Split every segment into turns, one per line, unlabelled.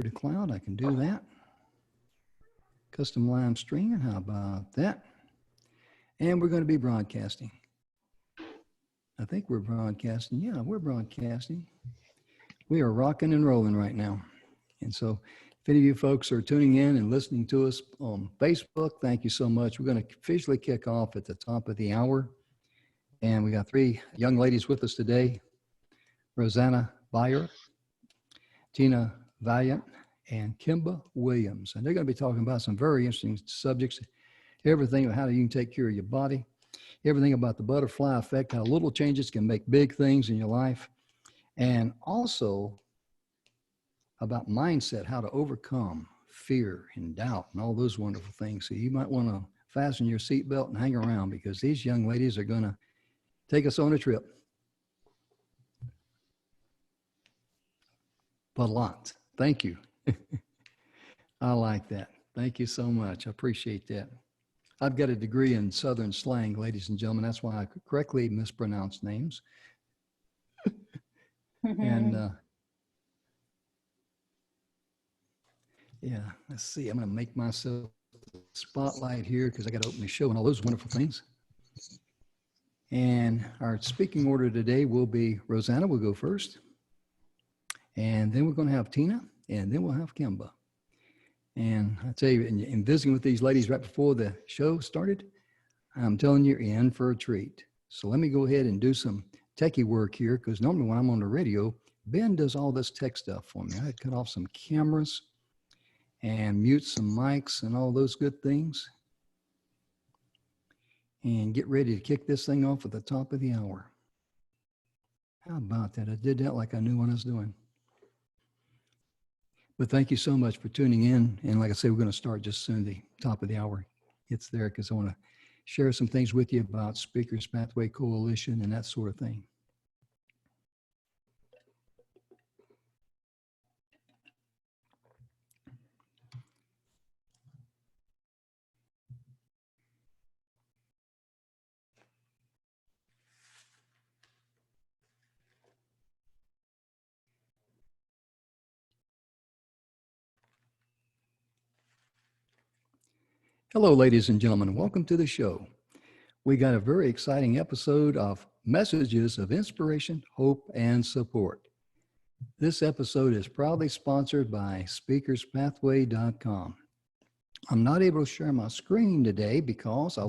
to cloud, I can do that. Custom live streaming, how about that? And we're going to be broadcasting. I think we're broadcasting. Yeah, we're broadcasting. We are rocking and rolling right now. And so if any of you folks are tuning in and listening to us on Facebook, thank you so much. We're going to officially kick off at the top of the hour. And we got three young ladies with us today, Rosanna Bayer, Tina Valiant, and Kimba Williams. And they're going to be talking about some very interesting subjects, everything about how you can take care of your body, everything about the butterfly effect, how little changes can make big things in your life, and also about mindset, how to overcome fear and doubt and all those wonderful things. So you might want to fasten your seatbelt and hang around because these young ladies are going to take us on a trip. But a lot. Thank you. I like that. Thank you so much. I appreciate that. I've got a degree in Southern slang, ladies and gentlemen. That's why I correctly mispronounce names. And yeah, let's see. I'm going to make myself a spotlight here because I got to open the show and all those wonderful things. And our speaking order today will be Rosanna will go first. And then we're going to have Tina, and then we'll have Kimba. And I tell you, in visiting with these ladies right before the show started, I'm telling you, you're in for a treat. So let me go ahead and do some techie work here, because normally when I'm on the radio, Ben does all this tech stuff for me. I had to cut off some cameras and mute some mics and all those good things, and get ready to kick this thing off at the top of the hour. How about that? I did that like I knew what I was doing. But thank you so much for tuning in. And like I said, we're going to start just soon, the top of the hour. It's there because I want to share some things with you about Speakers Pathway Coalition and that sort of thing. Hello, ladies and gentlemen. Welcome to the show. We got a very exciting episode of Messages of Inspiration, Hope, and Support. This episode is proudly sponsored by SpeakersPathway.com. I'm not able to share my screen today because I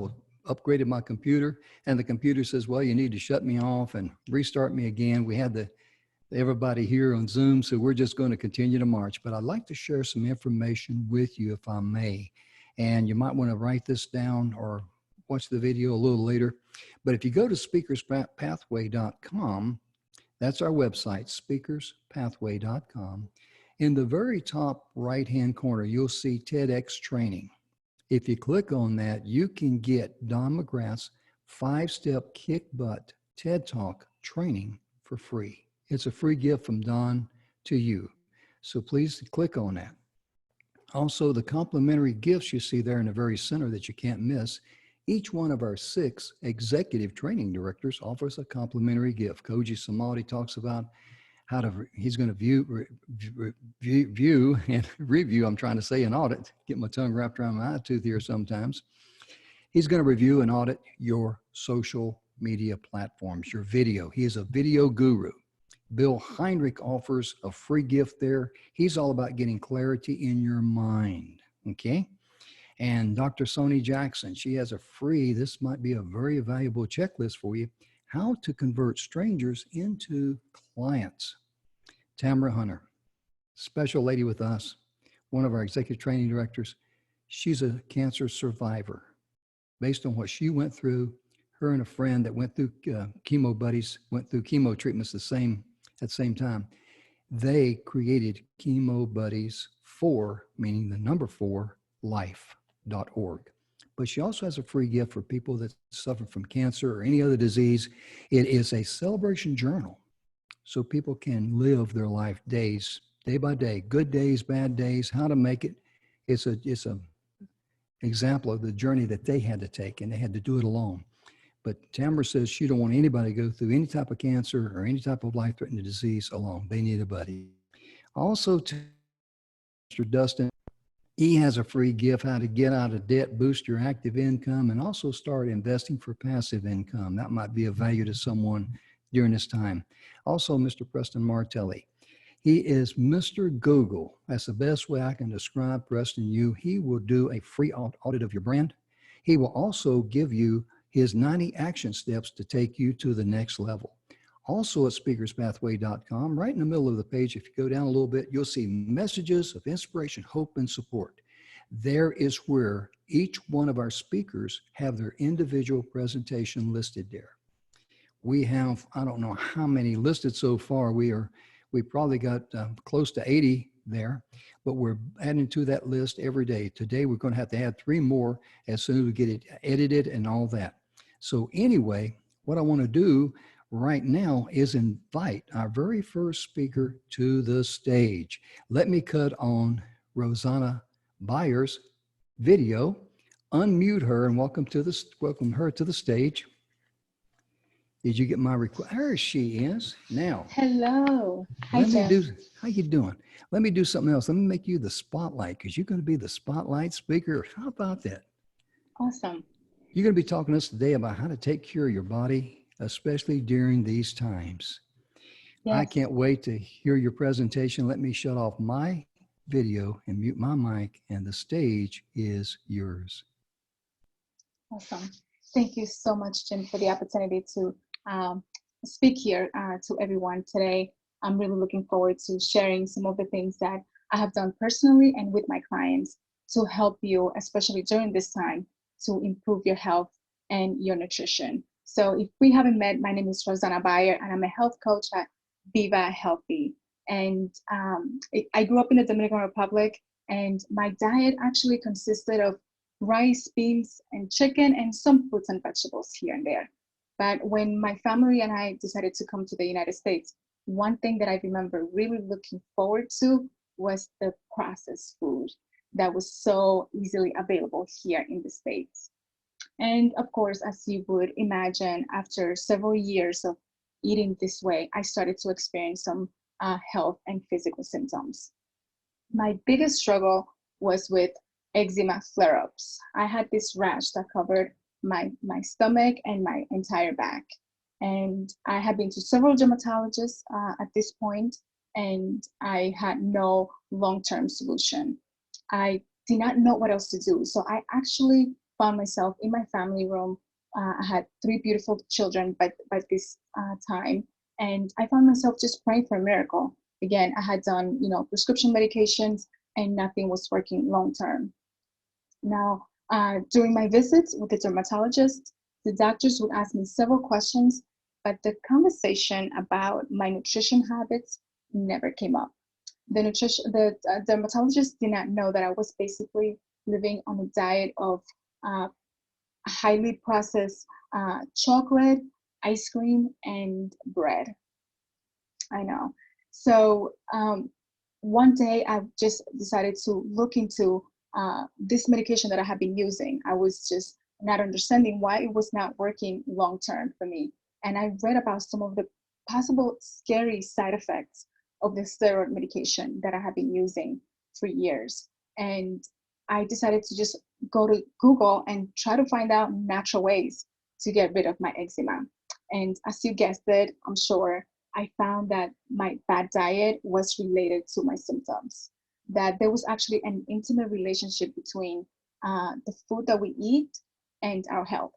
upgraded my computer, and the computer says, well, you need to shut me off and restart me again. We had everybody here on Zoom, so we're just going to continue to march. But I'd like to share some information with you, if I may. And you might want to write this down or watch the video a little later. But if you go to speakerspathway.com, that's our website, speakerspathway.com. In the very top right-hand corner, you'll see TEDx training. If you click on that, you can get Don McGrath's 5-step kick butt TED Talk training for free. It's a free gift from Don to you. So please click on that. Also, the complimentary gifts you see there in the very center that you can't miss. Each one of our 6 executive training directors offers a complimentary gift. Koji Samadi talks about how he's going to view and review, I'm trying to say an audit, get my tongue wrapped around my tooth here sometimes. He's going to review and audit your social media platforms, your video. He is a video guru. Bill Heinrich offers a free gift there. He's all about getting clarity in your mind, okay? And Dr. Sony Jackson, she has a free, this might be a very valuable checklist for you, how to convert strangers into clients. Tamara Hunter, special lady with us, one of our executive training directors. She's a cancer survivor. Based on what she went through, her and a friend that went through chemo buddies, went through chemo treatments at the same time. They created Chemo Buddies 4, meaning the number 4, life.org. But she also has a free gift for people that suffer from cancer or any other disease. It is a celebration journal, so people can live their life days, day by day, good days, bad days, how to make it. It's a example of the journey that they had to take, and they had to do it alone. But Tamara says she don't want anybody to go through any type of cancer or any type of life-threatening disease alone. They need a buddy. Also, Mr. Dustin. He has a free gift, how to get out of debt, boost your active income, and also start investing for passive income. That might be of value to someone during this time. Also, Mr. Preston Martelli. He is Mr. Google. That's the best way I can describe Preston you. He will do a free audit of your brand. He will also give you his 90 action steps to take you to the next level. Also at speakerspathway.com, right in the middle of the page, if you go down a little bit, you'll see messages of inspiration, hope, and support. There is where each one of our speakers have their individual presentation listed there. We have, I don't know how many listed so far. We probably got close to 80 there, but we're adding to that list every day. Today, we're going to have to add 3 more as soon as we get it edited and all that. So anyway, what I want to do right now is invite our very first speaker to the stage. Let me cut on Rosanna Byers' video, unmute her, and welcome her to the stage. Did you get my request? There she is. Now.
Hello. Hi, Jim.
How you doing? Let me do something else. Let me make you the spotlight because you're going to be the spotlight speaker. How about that?
Awesome.
You're going to be talking to us today about how to take care of your body, especially during these times. Yes. I can't wait to hear your presentation. Let me shut off my video and mute my mic, and the stage is yours.
Awesome. Thank you so much, Jim, for the opportunity to speak here to everyone today. I'm really looking forward to sharing some of the things that I have done personally and with my clients to help you, especially during this time, to improve your health and your nutrition. So if we haven't met, my name is Rosanna Bayer, and I'm a health coach at Viva Healthy. And I grew up in the Dominican Republic, and my diet actually consisted of rice, beans, and chicken, and some fruits and vegetables here and there. But when my family and I decided to come to the United States, one thing that I remember really looking forward to was the processed food that was so easily available here in the States. And of course, as you would imagine, after several years of eating this way, I started to experience some health and physical symptoms. My biggest struggle was with eczema flare-ups. I had this rash that covered my stomach and my entire back. And I had been to several dermatologists at this point, and I had no long-term solution. I did not know what else to do. So I actually found myself in my family room. I had 3 beautiful children by this time. And I found myself just praying for a miracle. Again, I had done, prescription medications, and nothing was working long-term. Now, during my visits with the dermatologist, the doctors would ask me several questions, but the conversation about my nutrition habits never came up. The dermatologist did not know that I was basically living on a diet of highly processed chocolate, ice cream, and bread. I know. So one day I just decided to look into this medication that I had been using. I was just not understanding why it was not working long-term for me. And I read about some of the possible scary side effects of the steroid medication that I have been using for years. And I decided to just go to Google and try to find out natural ways to get rid of my eczema. And as you guessed it, I'm sure, I found that my bad diet was related to my symptoms, that there was actually an intimate relationship between the food that we eat and our health.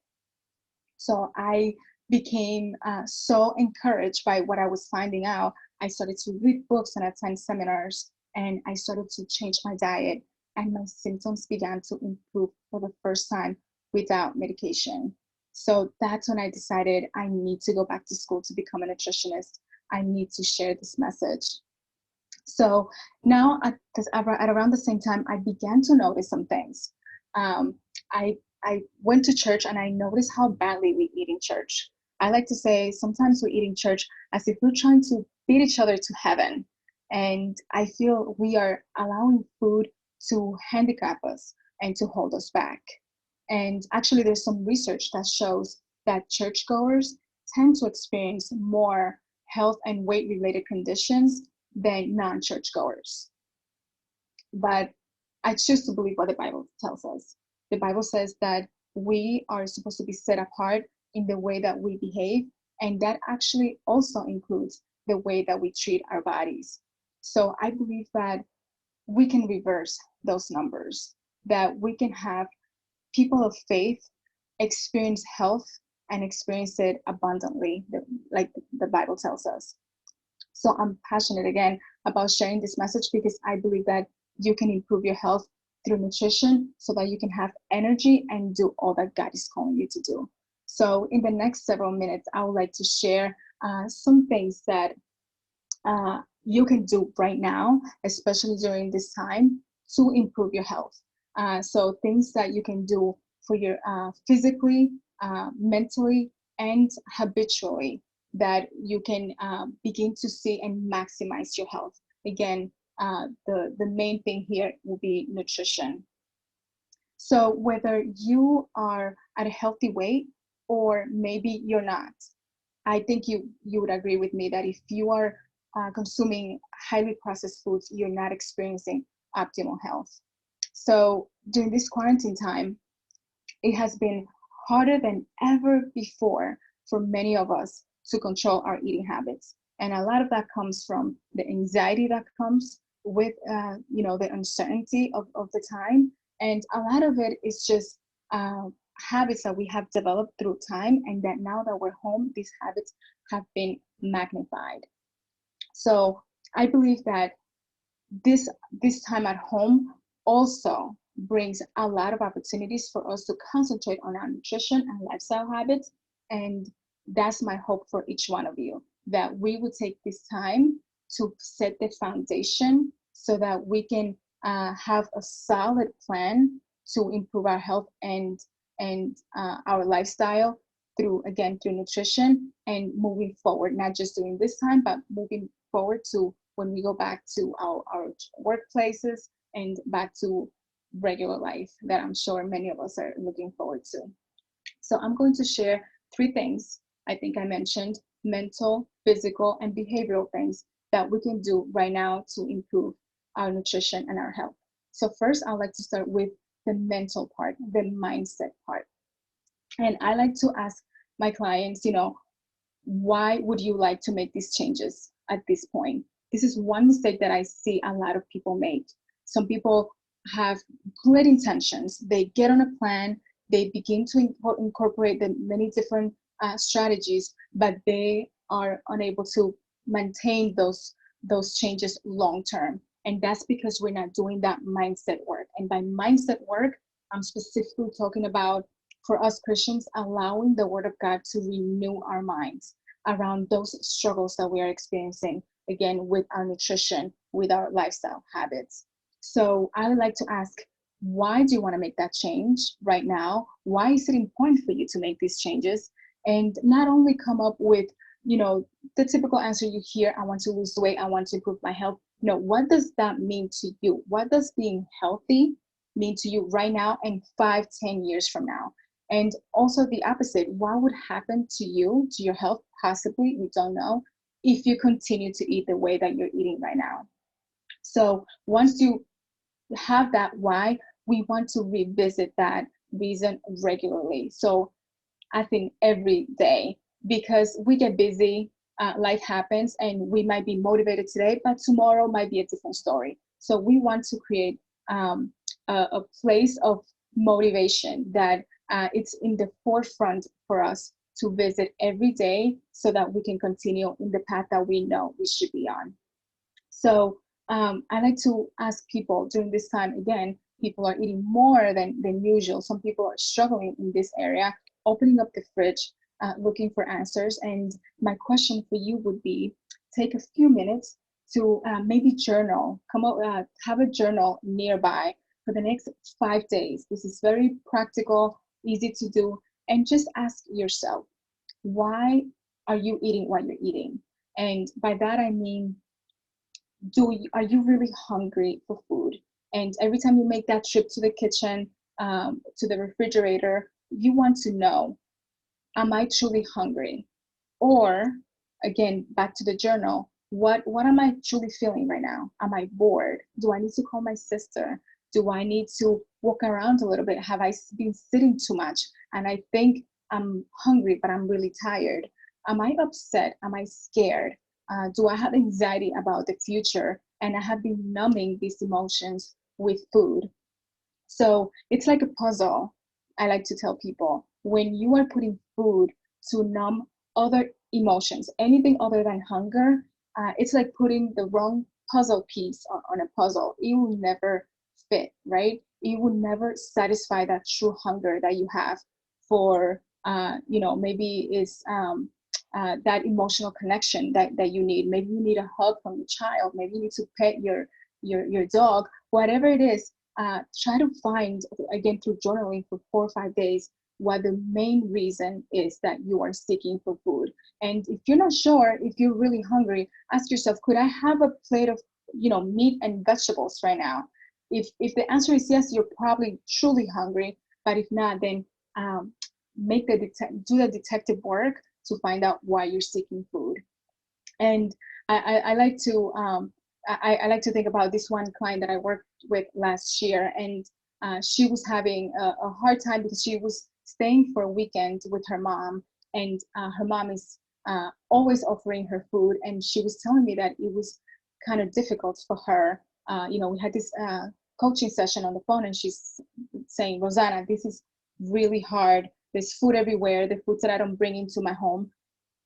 So I became so encouraged by what I was finding out. I started to read books and attend seminars, and I started to change my diet, and my symptoms began to improve for the first time without medication. So that's when I decided I need to go back to school to become a nutritionist. I need to share this message. So now at around the same time, I began to notice some things. I went to church, and I noticed how badly we eat in church. I like to say sometimes we eat in church as if we're trying to beat each other to heaven. And I feel we are allowing food to handicap us and to hold us back. And actually, there's some research that shows that churchgoers tend to experience more health and weight-related conditions than non-churchgoers. But I choose to believe what the Bible tells us. The Bible says that we are supposed to be set apart in the way that we behave, and that actually also includes the way that we treat our bodies. So I believe that we can reverse those numbers, that we can have people of faith experience health and experience it abundantly, like the Bible tells us. So I'm passionate again about sharing this message because I believe that you can improve your health through nutrition so that you can have energy and do all that God is calling you to do. So in the next several minutes, I would like to share some things that you can do right now, especially during this time, to improve your health. So things that you can do for your physically, mentally, and habitually that you can begin to see and maximize your health. Again, the main thing here will be nutrition. So whether you are at a healthy weight or maybe you're not, I think you would agree with me that if you are consuming highly processed foods, you're not experiencing optimal health. So during this quarantine time, it has been harder than ever before for many of us to control our eating habits. And a lot of that comes from the anxiety that comes with, the uncertainty of the time. And a lot of it is just habits that we have developed through time, and that now that we're home, these habits have been magnified. So I believe that this time at home also brings a lot of opportunities for us to concentrate on our nutrition and lifestyle habits. And that's my hope for each one of you, that we would take this time to set the foundation so that we can have a solid plan to improve our health and our lifestyle through nutrition, and moving forward, not just during this time, but moving forward to when we go back to our workplaces and back to regular life that I'm sure many of us are looking forward to. So I'm going to share 3 things. I think I mentioned mental, physical, and behavioral things that we can do right now to improve our nutrition and our health. So first, I'd like to start with the mental part, the mindset part. And I like to ask my clients, why would you like to make these changes at this point? This is one mistake that I see a lot of people make. Some people have great intentions. They get on a plan, they begin to incorporate the many different strategies, but they are unable to maintain those changes long term. And that's because we're not doing that mindset work. And by mindset work, I'm specifically talking about, for us Christians, allowing the Word of God to renew our minds around those struggles that we are experiencing, again, with our nutrition, with our lifestyle habits. So I would like to ask, why do you want to make that change right now? Why is it important for you to make these changes? And not only come up with, the typical answer you hear, I want to lose weight, I want to improve my health. No, what does that mean to you? What does being healthy mean to you right now and 5-10 years from now? And also the opposite, what would happen to you, to your health, possibly, we don't know, if you continue to eat the way that you're eating right now. So once you have that why, we want to revisit that reason regularly. So I think every day, because we get busy, life happens, and we might be motivated today, but tomorrow might be a different story. So we want to create a place of motivation that it's in the forefront for us to visit every day so that we can continue in the path that we know we should be on. So I like to ask people during this time, again, people are eating more than usual. Some people are struggling in this area, opening up the fridge, looking for answers. And my question for you would be, take a few minutes to maybe journal, have a journal nearby for the next 5 days. This is very practical, easy to do. And just ask yourself, why are you eating what you're eating? And by that, I mean, are you really hungry for food? And every time you make that trip to the kitchen, to the refrigerator, you want to know, am I truly hungry? Or again, back to the journal, what am I truly feeling right now? Am I bored? Do I need to call my sister? Do I need to walk around a little bit? Have I been sitting too much? And I think I'm hungry, but I'm really tired. Am I upset? Am I scared? Do I have anxiety about the future? And I have been numbing these emotions with food. So it's like a puzzle. I like to tell people, when you are putting food to numb other emotions, anything other than hunger, it's like putting the wrong puzzle piece on a puzzle. It will never fit, right? It will never satisfy that true hunger that you have for, maybe is that emotional connection that you need. Maybe you need a hug from your child. Maybe you need to pet your dog. Whatever it is, try to find, again, through journaling for 4 or 5 days, what the main reason is that you are seeking for food. And if you're not sure, if you're really hungry, ask yourself, could I have a plate of meat and vegetables right now? If the answer is yes, you're probably truly hungry. But if not, then do the detective work to find out why you're seeking food. And I like to I like to think about this one client that I worked with last year, and she was having a hard time because she was staying for a weekend with her mom, and her mom is always offering her food, and she was telling me that it was kind of difficult for her. We had this coaching session on the phone, and she's saying, Rosanna, this is really hard. There's food everywhere, the foods that I don't bring into my home.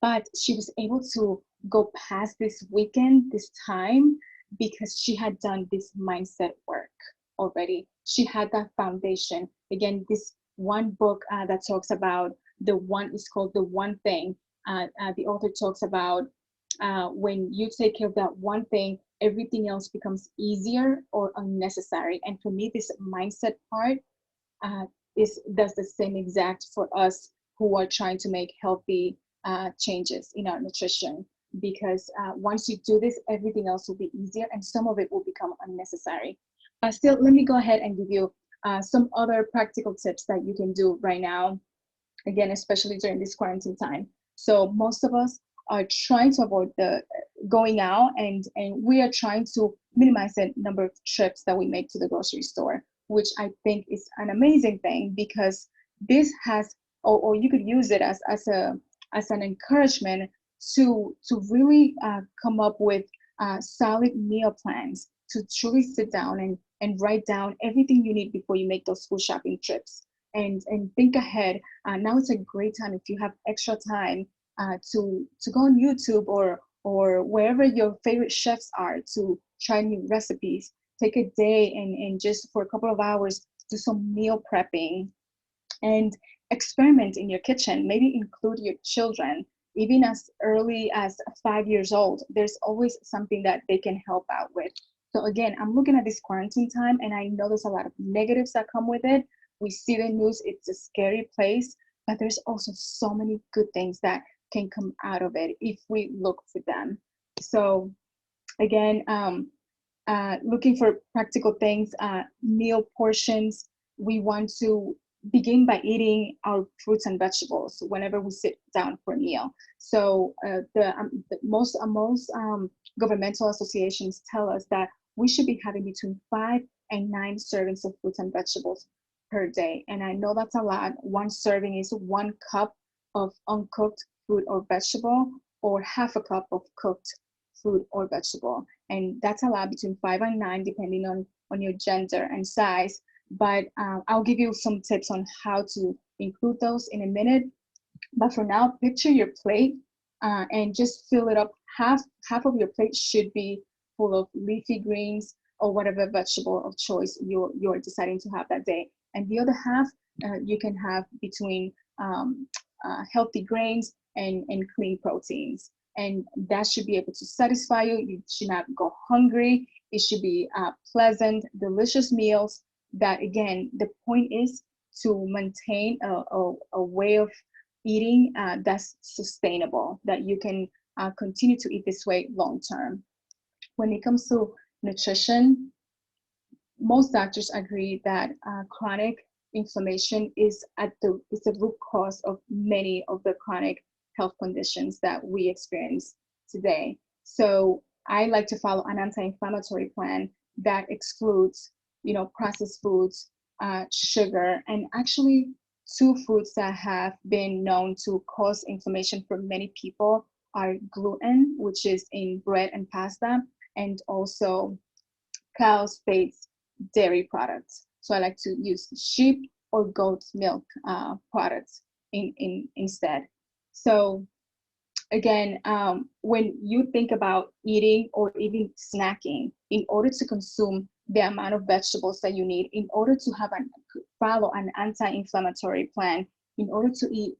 But she was able to go past this weekend, this time, because she had done this mindset work already. She had that foundation. Again, this one book that talks about the one is called The One Thing. The author talks about when you take care of that one thing, everything else becomes easier or unnecessary. And for me, this mindset part uh, does the same exact for us who are trying to make healthy changes in our nutrition. Because once you do this, everything else will be easier, and some of it will become unnecessary. Still, let me go ahead and give you some other practical tips that you can do right now, again, especially during this quarantine time. So most of us are trying to avoid the going out, and we are trying to minimize the number of trips that we make to the grocery store, which I think is an amazing thing, because this has, or you could use it as an encouragement to really come up with solid meal plans, to truly sit down and write down everything you need before you make those food shopping trips, and think ahead. Now it's a great time, if you have extra time, to go on YouTube or wherever your favorite chefs are, to try new recipes. Take a day and just for a couple of hours do some meal prepping, and experiment in your kitchen. Maybe include your children, even as early as 5 years old. There's always something that they can help out with. So again, I'm looking at this quarantine time, and I know there's a lot of negatives that come with it. We see the news, it's a scary place, but there's also so many good things that can come out of it if we look for them. So again, looking for practical things, meal portions. We want to begin by eating our fruits and vegetables whenever we sit down for a meal. So most governmental associations tell us that we should be having between 5 and 9 servings of fruits and vegetables per day. And I know that's a lot. One serving is 1 cup of uncooked fruit or vegetable, or half a cup of cooked fruit or vegetable. And that's a lot, between 5 and 9, depending on your gender and size. But I'll give you some tips on how to include those in a minute. But for now, picture your plate and just fill it up. Half of your plate should be full of leafy greens or whatever vegetable of choice you're deciding to have that day. And the other half, you can have between healthy grains and clean proteins. And that should be able to satisfy you. You should not go hungry. It should be pleasant, delicious meals that, again, the point is to maintain a way of eating that's sustainable, that you can continue to eat this way long term. When it comes to nutrition, most doctors agree that chronic inflammation is the root cause of many of the chronic health conditions that we experience today. So I like to follow an anti-inflammatory plan that excludes, processed foods, sugar, and actually two foods that have been known to cause inflammation for many people are gluten, which is in bread and pasta, and also cow-based dairy products. So I like to use sheep or goat milk products instead. So again, when you think about eating or even snacking, in order to consume the amount of vegetables that you need, in order to follow an anti-inflammatory plan, in order to eat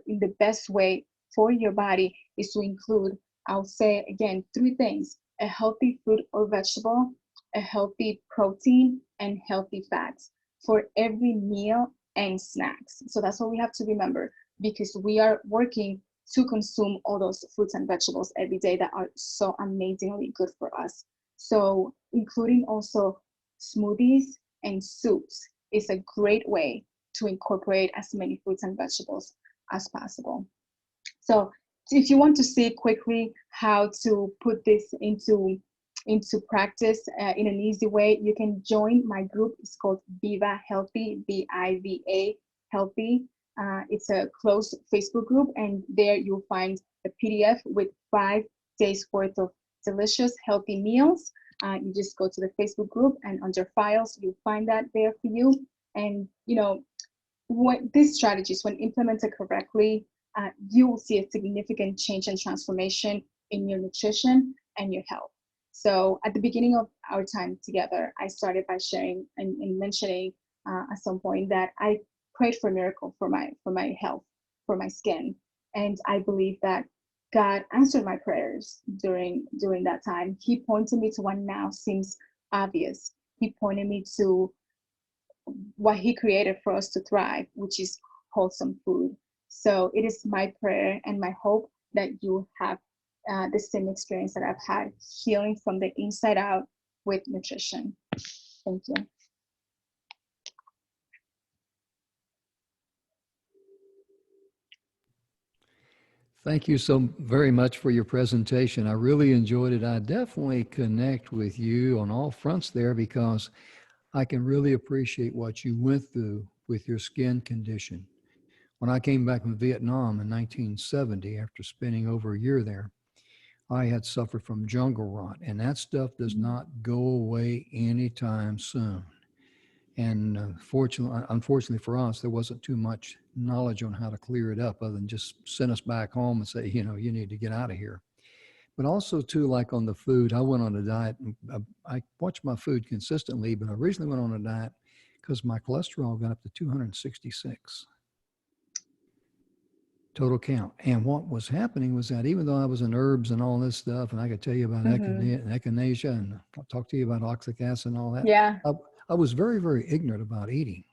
in the best way for your body, is to include, I'll say again, three things: a healthy fruit or vegetable, a healthy protein, and healthy fats for every meal and snacks. So that's what we have to remember, because we are working to consume all those fruits and vegetables every day that are so amazingly good for us. So including also smoothies and soups is a great way to incorporate as many fruits and vegetables as possible. So if you want to see quickly how to put this into practice in an easy way, you can join my group. It's called Viva Healthy, VIVA Healthy. It's a closed Facebook group, and there you'll find a PDF with 5 days worth of delicious, healthy meals. You just go to the Facebook group, and under files, you'll find that there for you. And these strategies, when implemented correctly, you will see a significant change and transformation in your nutrition and your health. So at the beginning of our time together, I started by sharing and mentioning at some point that I prayed for a miracle for my health, for my skin. And I believe that God answered my prayers during that time. He pointed me to what now seems obvious. He pointed me to what he created for us to thrive, which is wholesome food. So it is my prayer and my hope that you have the same experience that I've had, healing from the inside out with nutrition. Thank you.
Thank you so very much for your presentation. I really enjoyed it. I definitely connect with you on all fronts there, because I can really appreciate what you went through with your skin condition. When I came back from Vietnam in 1970, after spending over a year there, I had suffered from jungle rot, and that stuff does not go away anytime soon. And unfortunately for us, there wasn't too much knowledge on how to clear it up other than just send us back home and say, you need to get out of here. But also too, like on the food, I went on a diet. And I watched my food consistently, but I originally went on a diet because my cholesterol got up to 266 total count. And what was happening was that even though I was in herbs and all this stuff, and I could tell you about echinacea, and I'll talk to you about oxalic acid and all that.
Yeah.
I was very, very ignorant about eating,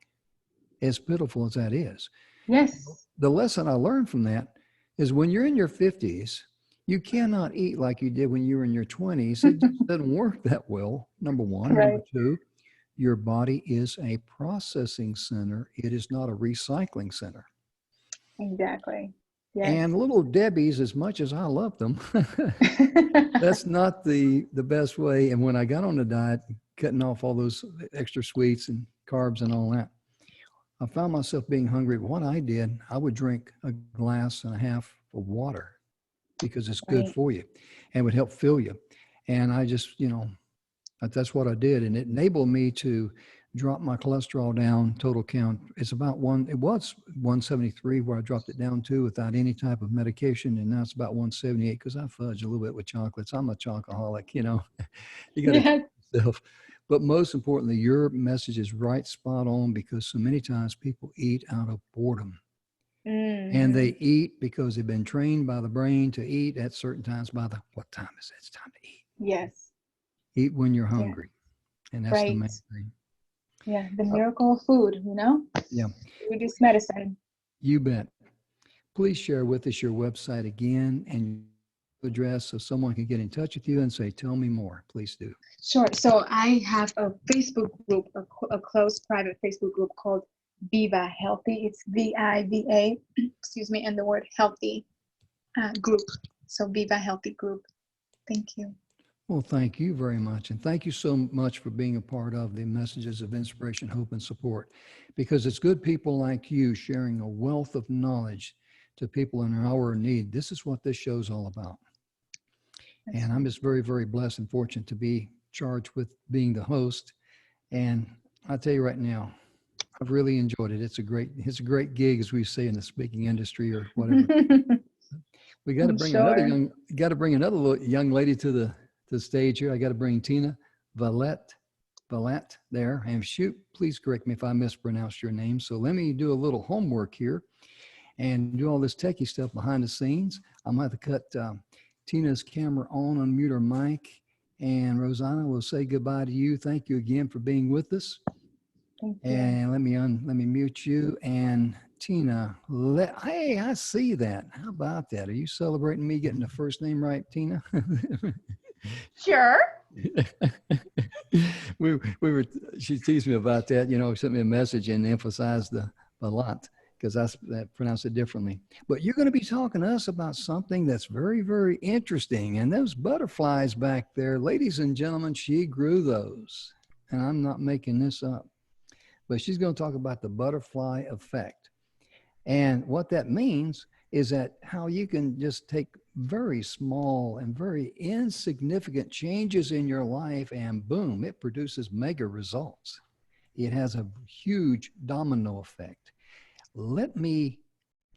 as pitiful as that is.
Yes.
The lesson I learned from that is when you're in your 50s, you cannot eat like you did when you were in your 20s. It just doesn't work that well, number one.
Right.
Number two, your body is a processing center. It is not a recycling center.
Exactly. Yes.
And little Debbie's, as much as I love them, that's not the best way. And when I got on the diet, cutting off all those extra sweets and carbs and all that, I found myself being hungry. What I did, I would drink a glass and a half of water because it's good for you and would help fill you. And I just, that's what I did. And it enabled me to drop my cholesterol down, total count. It was 173 where I dropped it down to without any type of medication. And now it's about 178 because I fudge a little bit with chocolates. I'm a chocoholic, you got to treat yourself. But most importantly, your message is right spot on, because so many times people eat out of boredom. And they eat because they've been trained by the brain to eat at certain times what time is it? It's time to eat.
Yes.
Eat when you're hungry. Yeah. And that's the main thing.
Yeah, the miracle of food,
Yeah.
Food is medicine.
You bet. Please share with us your website again and address so someone can get in touch with you and say, tell me more. Please do.
Sure. So I have a Facebook group, a closed private Facebook group called Viva Healthy. It's VIVA, excuse me, and the word healthy group. So Viva Healthy group. Thank you.
Well, thank you very much. And thank you so much for being a part of the messages of inspiration, hope, and support, because it's good people like you sharing a wealth of knowledge to people in an hour of need. This is what this show's all about.
That's
And I'm
right.
just very, very blessed and fortunate to be charged with being the host. And I'll tell you right now, I've really enjoyed it. It's a great gig, as we say in the speaking industry or whatever. We got to
I'm
bring
sure.
another young lady to the stage here. I got to bring Tina Valette there. And shoot, please correct me if I mispronounced your name. So let me do a little homework here and do all this techie stuff behind the scenes. I'm going to have to cut Tina's camera on, unmute her mic. And Rosanna will say goodbye to you. Thank you again for being with us.
Thank you.
And let me mute you. And Tina, hey, I see that. How about that? Are you celebrating me getting the first name right, Tina?
Sure.
She teased me about that, sent me a message and emphasized a lot because I pronounce it differently. But you're going to be talking to us about something that's very, very interesting. And those butterflies back there, ladies and gentlemen, she grew those. And I'm not making this up. But she's going to talk about the butterfly effect. And what that means is that how you can just take very small and very insignificant changes in your life and boom, it produces mega results. It has a huge domino effect. Let me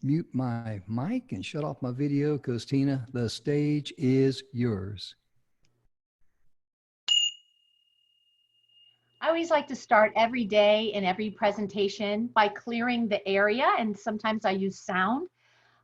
mute my mic and shut off my video because Tina, the stage is yours.
I always like to start every day and every presentation by clearing the area, and sometimes I use sound.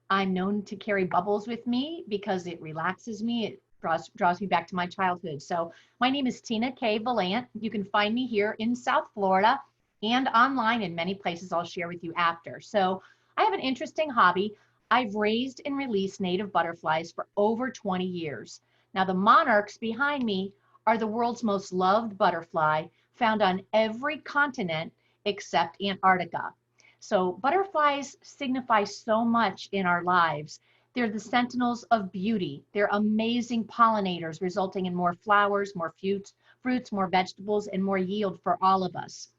I'm known to carry bubbles with me because it relaxes me. It draws me back to my childhood. So my name is Tina K. Valant. You can find me here in South Florida and online in many places I'll share with you after. So I have an interesting hobby. I've raised and released native butterflies for over 20 years. Now the monarchs behind me are the world's most loved butterfly, found on every continent except Antarctica. So butterflies signify so much in our lives. They're the sentinels of beauty. They're amazing pollinators, resulting in more flowers, more fruits, more vegetables, and more yield for all of us.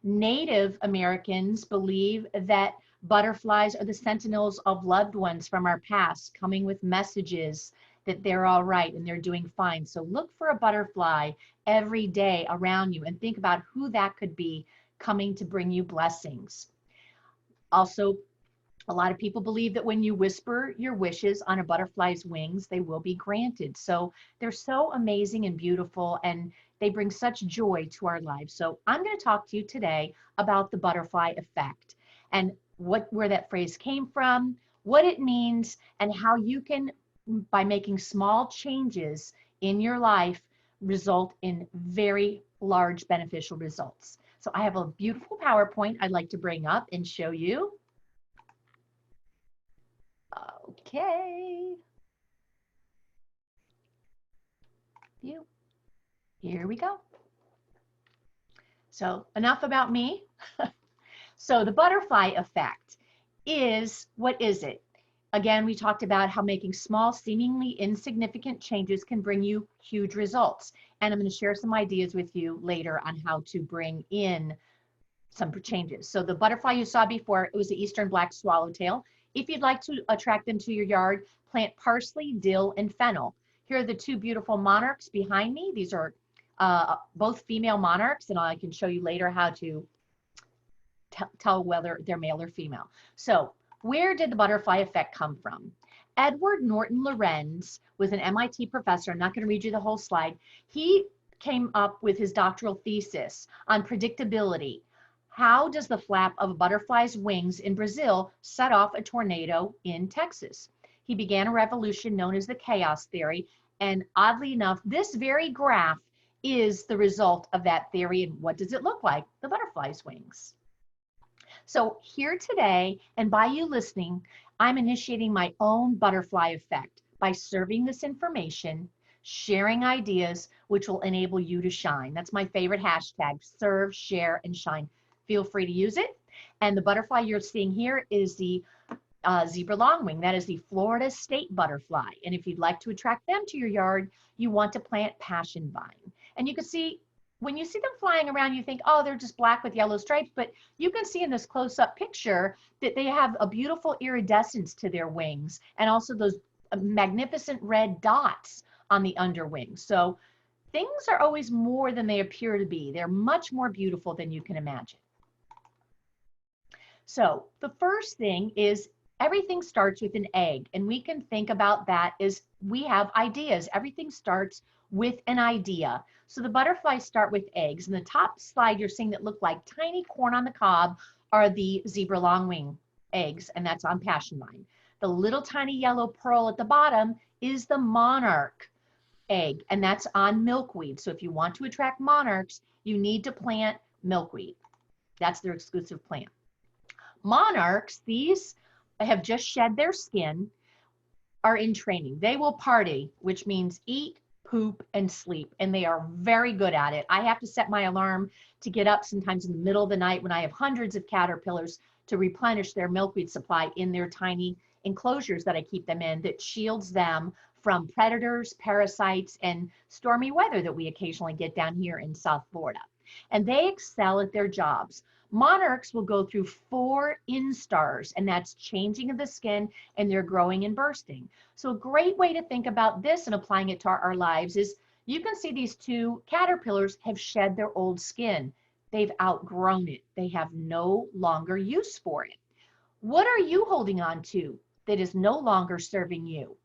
Native Americans believe that butterflies are the sentinels of loved ones from our past, coming with messages that they're all right and they're doing fine. So look for a butterfly every day around you and think about who that could be coming to bring you blessings. Also, a lot of people believe that when you whisper your wishes on a butterfly's wings, they will be granted. So they're so amazing and beautiful, and they bring such joy to our lives. So I'm going to talk to you today about the butterfly effect and where that phrase came from, what it means, and how you can, by making small changes in your life, result in very large beneficial results. So I have a beautiful PowerPoint I'd like to bring up and show you. Okay. Here we go. So enough about me. So the butterfly effect is, what is it? Again, we talked about how making small, seemingly insignificant changes can bring you huge results. And I'm going to share some ideas with you later on how to bring in some changes. So the butterfly you saw before, it was the eastern black swallowtail. If you'd like to attract them to your yard, plant parsley, dill, and fennel. Here are the two beautiful monarchs behind me. These are both female monarchs, and I can show you later how to tell whether they're male or female. So where did the butterfly effect come from? Edward Norton Lorenz was an MIT professor. I'm not going to read you the whole slide. He came up with his doctoral thesis on predictability. How does the flap of a butterfly's wings in Brazil set off a tornado in Texas? He began a revolution known as the chaos theory. And oddly enough, this very graph is the result of that theory. And what does it look like? The butterfly's wings. So here today, and by you listening, I'm initiating my own butterfly effect by serving this information, sharing ideas, which will enable you to shine. That's my favorite hashtag, serve, share, and shine. Feel free to use it. And the butterfly you're seeing here is the zebra longwing. That is the Florida state butterfly. And if you'd like to attract them to your yard, you want to plant passion vine. And you can see, when you see them flying around, you think, oh, they're just black with yellow stripes. But you can see in this close-up picture that they have a beautiful iridescence to their wings, and also those magnificent red dots on the underwing. So things are always more than they appear to be. They're much more beautiful than you can imagine. So the first thing is, everything starts with an egg, and we can think about that as we have ideas. Everything starts with an idea. So the butterflies start with eggs. In the top slide, you're seeing that look like tiny corn on the cob are the zebra longwing eggs, and that's on passion vine. The little tiny yellow pearl at the bottom is the monarch egg, and that's on milkweed. So if you want to attract monarchs, you need to plant milkweed. That's their exclusive plant. Monarchs, these have just shed their skin, are in training. They will party, which means eat, poop, and sleep, and they are very good at it. I have to set my alarm to get up sometimes in the middle of the night when I have hundreds of caterpillars to replenish their milkweed supply in their tiny enclosures that I keep them in, that shields them from predators, parasites, and stormy weather that we occasionally get down here in South Florida. And they excel at their jobs. Monarchs will go through 4 instars, and that's changing of the skin, and they're growing and bursting. So a great way to think about this and applying it to our lives is, you can see these 2 caterpillars have shed their old skin. They've outgrown it. They have no longer use for it. What are you holding on to that is no longer serving you?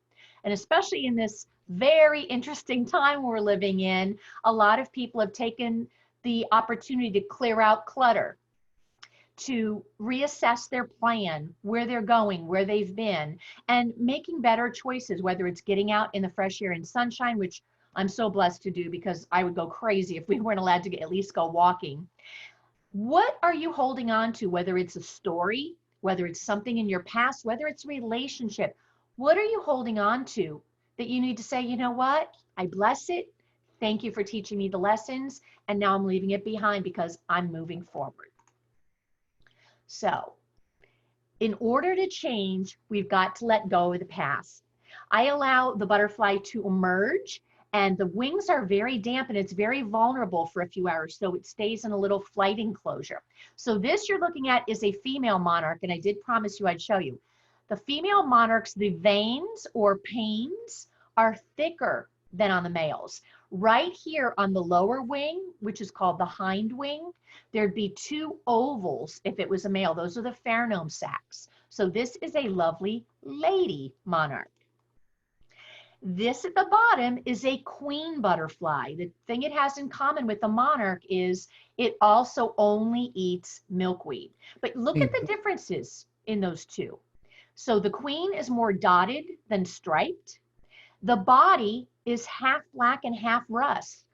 And especially in this very interesting time we're living in, a lot of people have taken the opportunity to clear out clutter, to reassess their plan, where they're going, where they've been, and making better choices, whether it's getting out in the fresh air and sunshine, which I'm so blessed to do because I would go crazy if we weren't allowed to at least go walking. What are you holding on to, whether it's a story, whether it's something in your past, whether it's a relationship? What are you holding on to that you need to say, you know what, I bless it. Thank you for teaching me the lessons. And now I'm leaving it behind because I'm moving forward. So in order to change, we've got to let go of the past. I allow the butterfly to emerge, and the wings are very damp and it's very vulnerable for a few hours. So it stays in a little flight enclosure. So this you're looking at is a female monarch, and I did promise you I'd show you. The female monarchs, the veins or panes are thicker than on the males. Right here on the lower wing, which is called the hind wing, there'd be 2 ovals if it was a male. Those are the pheromone sacs. So this is a lovely lady monarch. This at the bottom is a queen butterfly. The thing it has in common with the monarch is it also only eats milkweed. But look at the differences in those 2. So the queen is more dotted than striped. The body is half black and half rust,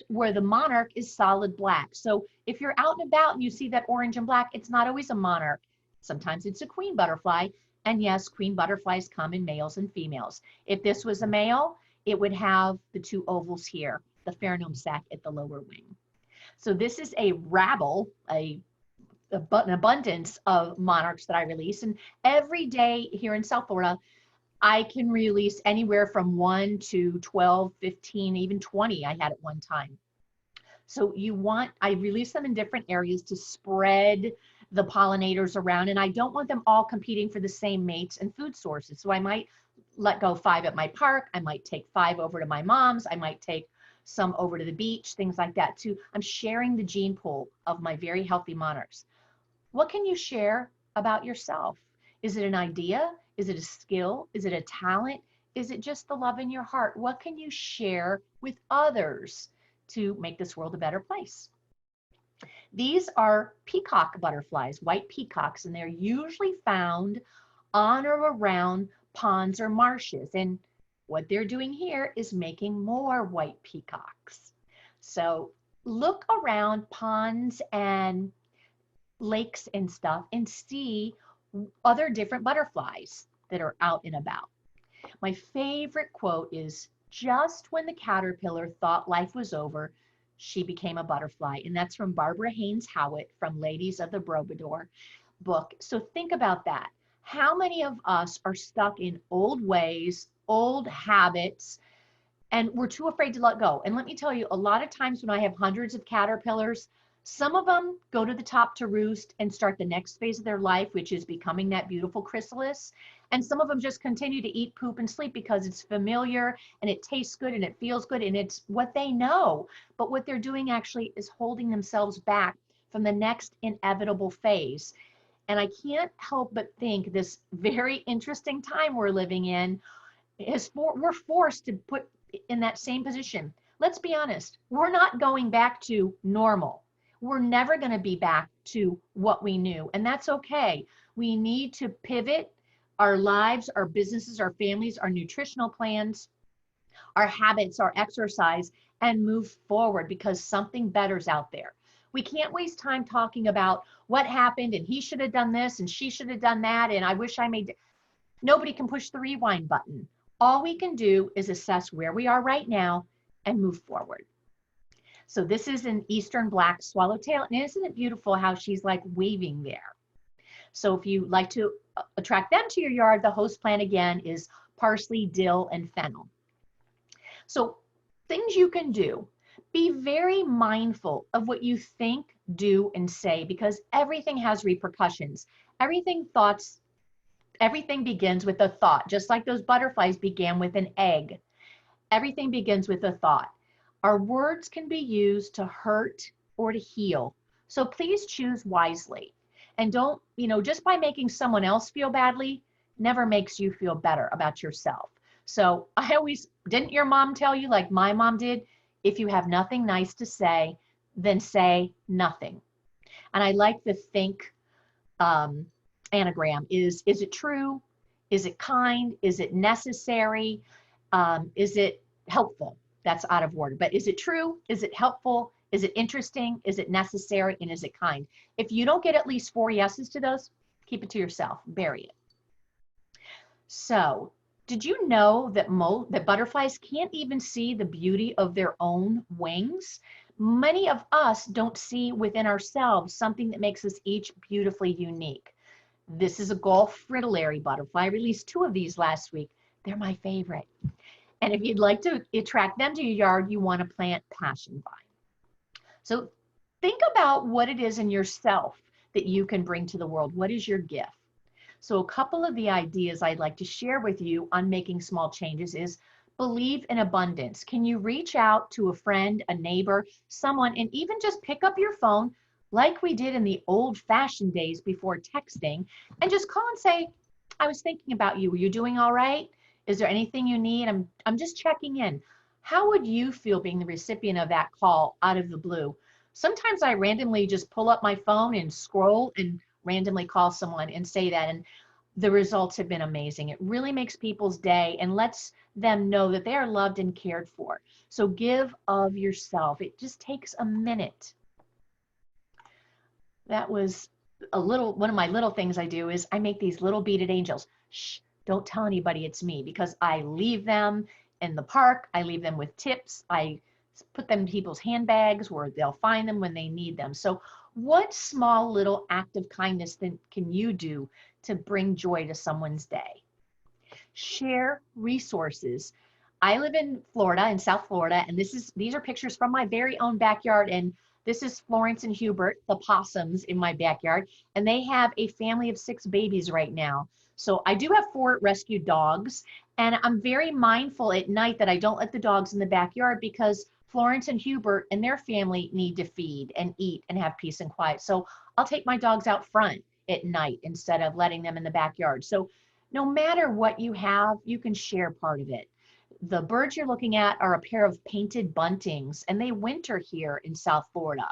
where the monarch is solid black. So if you're out and about and you see that orange and black, it's not always a monarch. Sometimes it's a queen butterfly. And yes, queen butterflies come in males and females. If this was a male, it would have the 2 ovals here, the pheromone sac at the lower wing. So this is a rabble, an abundance of monarchs that I release. And every day here in South Florida, I can release anywhere from 1 to 12, 15, even 20 I had at one time. So I release them in different areas to spread the pollinators around, and I don't want them all competing for the same mates and food sources. So I might let go 5 at my park. I might take 5 over to my mom's. I might take some over to the beach, things like that too. I'm sharing the gene pool of my very healthy monarchs. What can you share about yourself? Is it an idea? Is it a skill? Is it a talent? Is it just the love in your heart? What can you share with others to make this world a better place? These are peacock butterflies, white peacocks, and they're usually found on or around ponds or marshes. And what they're doing here is making more white peacocks. So look around ponds and lakes and stuff and see other different butterflies that are out and about. My favorite quote is, "Just when the caterpillar thought life was over, she became a butterfly." And that's from Barbara Haynes Howitt from Ladies of the Brovador book. So think about that. How many of us are stuck in old ways, old habits, and we're too afraid to let go? And let me tell you, a lot of times when I have hundreds of caterpillars, some of them go to the top to roost and start the next phase of their life, which is becoming that beautiful chrysalis. And some of them just continue to eat, poop, and sleep because it's familiar and it tastes good and it feels good and it's what they know. But what they're doing actually is holding themselves back from the next inevitable phase. And I can't help but think this very interesting time we're living in we're forced to put in that same position. Let's be honest, we're not going back to normal. We're never going to be back to what we knew, and that's okay. We need to pivot our lives, our businesses, our families, our nutritional plans, our habits, our exercise, and move forward because something better's out there. We can't waste time talking about what happened and he should have done this and she should have done that and I wish I made. Nobody can push the rewind button. All we can do is assess where we are right now and move forward. So this is an Eastern black swallowtail, and isn't it beautiful how she's like waving there? So if you like to attract them to your yard, the host plant again is parsley, dill, and fennel. So things you can do. Be very mindful of what you think, do, and say, because everything has repercussions. Everything begins with a thought, just like those butterflies began with an egg. Everything begins with a thought. Our words can be used to hurt or to heal. So please choose wisely. And don't, just by making someone else feel badly, never makes you feel better about yourself. So didn't your mom tell you, like my mom did, if you have nothing nice to say, then say nothing. And I like the think anagram is it true? Is it kind? Is it necessary? Is it helpful? That's out of order. But is it true? Is it helpful? Is it interesting? Is it necessary? And is it kind? If you don't get at least 4 yeses to those, keep it to yourself, bury it. So did you know that butterflies can't even see the beauty of their own wings? Many of us don't see within ourselves something that makes us each beautifully unique. This is a Gulf fritillary butterfly. I released 2 of these last week. They're my favorite. And if you'd like to attract them to your yard, you want to plant passion vine. So think about what it is in yourself that you can bring to the world. What is your gift? So a couple of the ideas I'd like to share with you on making small changes is believe in abundance. Can you reach out to a friend, a neighbor, someone, and even just pick up your phone like we did in the old-fashioned days before texting, and just call and say, I was thinking about you. Are you doing all right? Is there anything you need? I'm just checking in. How would you feel being the recipient of that call out of the blue? Sometimes I randomly just pull up my phone and scroll and randomly call someone and say that, and the results have been amazing. It really makes people's day and lets them know that they are loved and cared for. So give of yourself. It just takes a minute. That was one of my little things I do is I make these little beaded angels. Shh, don't tell anybody it's me, because I leave them in the park. I leave them with tips. I put them in people's handbags where they'll find them when they need them. So what small little act of kindness then can you do to bring joy to someone's day? Share resources. I live in Florida, in South Florida, and these are pictures from my very own backyard. And this is Florence and Hubert, the possums in my backyard, and they have a family of 6 babies right now. So I do have 4 rescued dogs, and I'm very mindful at night that I don't let the dogs in the backyard because Florence and Hubert and their family need to feed and eat and have peace and quiet. So I'll take my dogs out front at night instead of letting them in the backyard. So no matter what you have, you can share part of it. The birds you're looking at are a pair of painted buntings, and they winter here in South Florida.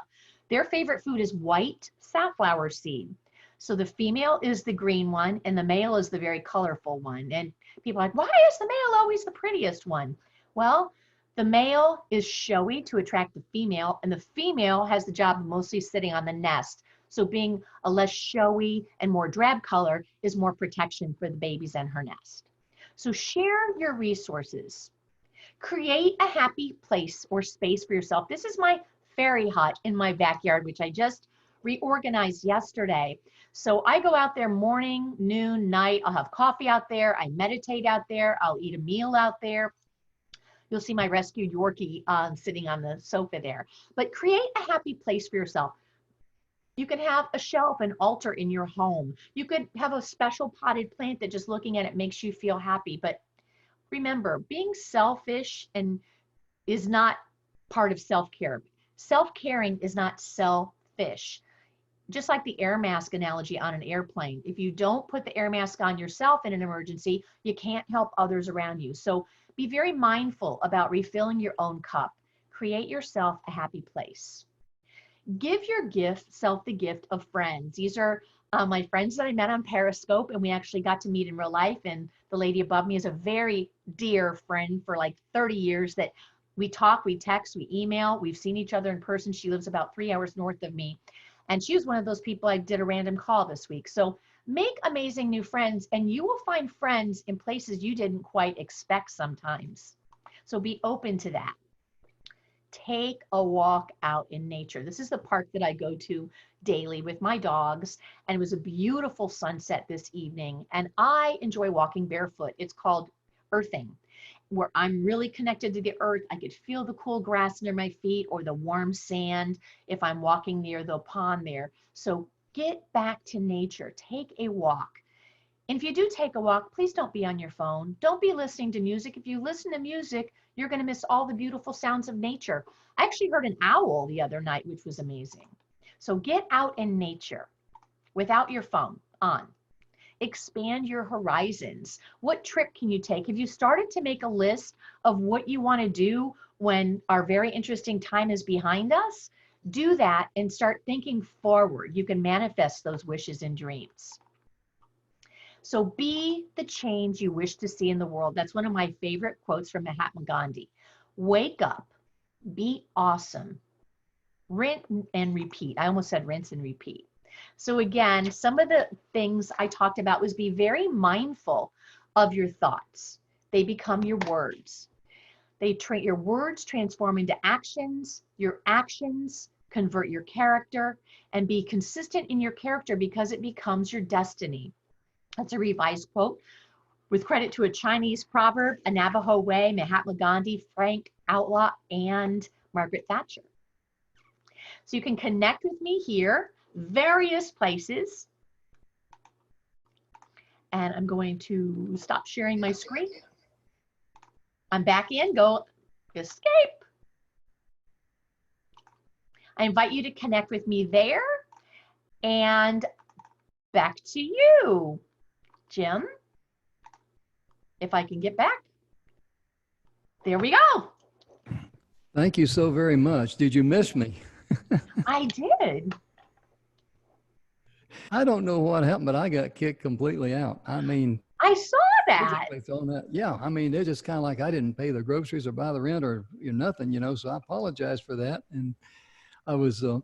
Their favorite food is white safflower seed. So the female is the green one, and the male is the very colorful one. And people are like, why is the male always the prettiest one? Well, the male is showy to attract the female, and the female has the job of mostly sitting on the nest. So being a less showy and more drab color is more protection for the babies and her nest. So share your resources. Create a happy place or space for yourself. This is my fairy hut in my backyard, which I just reorganized yesterday. So I go out there morning, noon, night. I'll have coffee out there. I meditate out there. I'll eat a meal out there. You'll see my rescued Yorkie sitting on the sofa there. But create a happy place for yourself. You can have a shelf, an altar in your home. You could have a special potted plant that just looking at it makes you feel happy. But remember, being selfish and is not part of self-care. Self-caring is not selfish. Just like the air mask analogy on an airplane. If you don't put the air mask on yourself in an emergency, you can't help others around you. So be very mindful about refilling your own cup. Create yourself a happy place. Give your self the gift of friends. These are my friends that I met on Periscope, and we actually got to meet in real life. And the lady above me is a very dear friend for like 30 years that we talk, we text, we email. We've seen each other in person. She lives about 3 hours north of me. And she was one of those people I did a random call this week. So make amazing new friends, and you will find friends in places you didn't quite expect sometimes. So be open to that. Take a walk out in nature. This is the park that I go to daily with my dogs, and it was a beautiful sunset this evening, and I enjoy walking barefoot. It's called earthing, where I'm really connected to the earth. I could feel the cool grass under my feet or the warm sand if I'm walking near the pond there. So get back to nature. Take a walk. And if you do take a walk, please don't be on your phone. Don't be listening to music. If you listen to music, you're going to miss all the beautiful sounds of nature. I actually heard an owl the other night, which was amazing. So get out in nature without your phone on. Expand your horizons. What trip can you take? Have you started to make a list of what you want to do when our very interesting time is behind us? Do that and start thinking forward. You can manifest those wishes and dreams. So be the change you wish to see in the world. That's one of my favorite quotes from Mahatma Gandhi. Wake up, be awesome, rinse and repeat. I almost said rinse and repeat. So again, some of the things I talked about was be very mindful of your thoughts. They become your words. Your words transform into actions. Your actions convert your character, and be consistent in your character because it becomes your destiny. That's a revised quote with credit to a Chinese proverb, a Navajo way, Mahatma Gandhi, Frank Outlaw, and Margaret Thatcher. So you can connect with me here, various places. And I'm going to stop sharing my screen. I'm back in, go escape. I invite you to connect with me there. And back to you, Jim. If I can get back. There we go.
Thank you so very much. Did you miss me?
I did.
I don't know what happened, but I got kicked completely out. I mean,
I saw that.
Yeah, I mean, they're just kind of like I didn't pay the groceries or buy the rent or nothing, so I apologize for that. And I was, I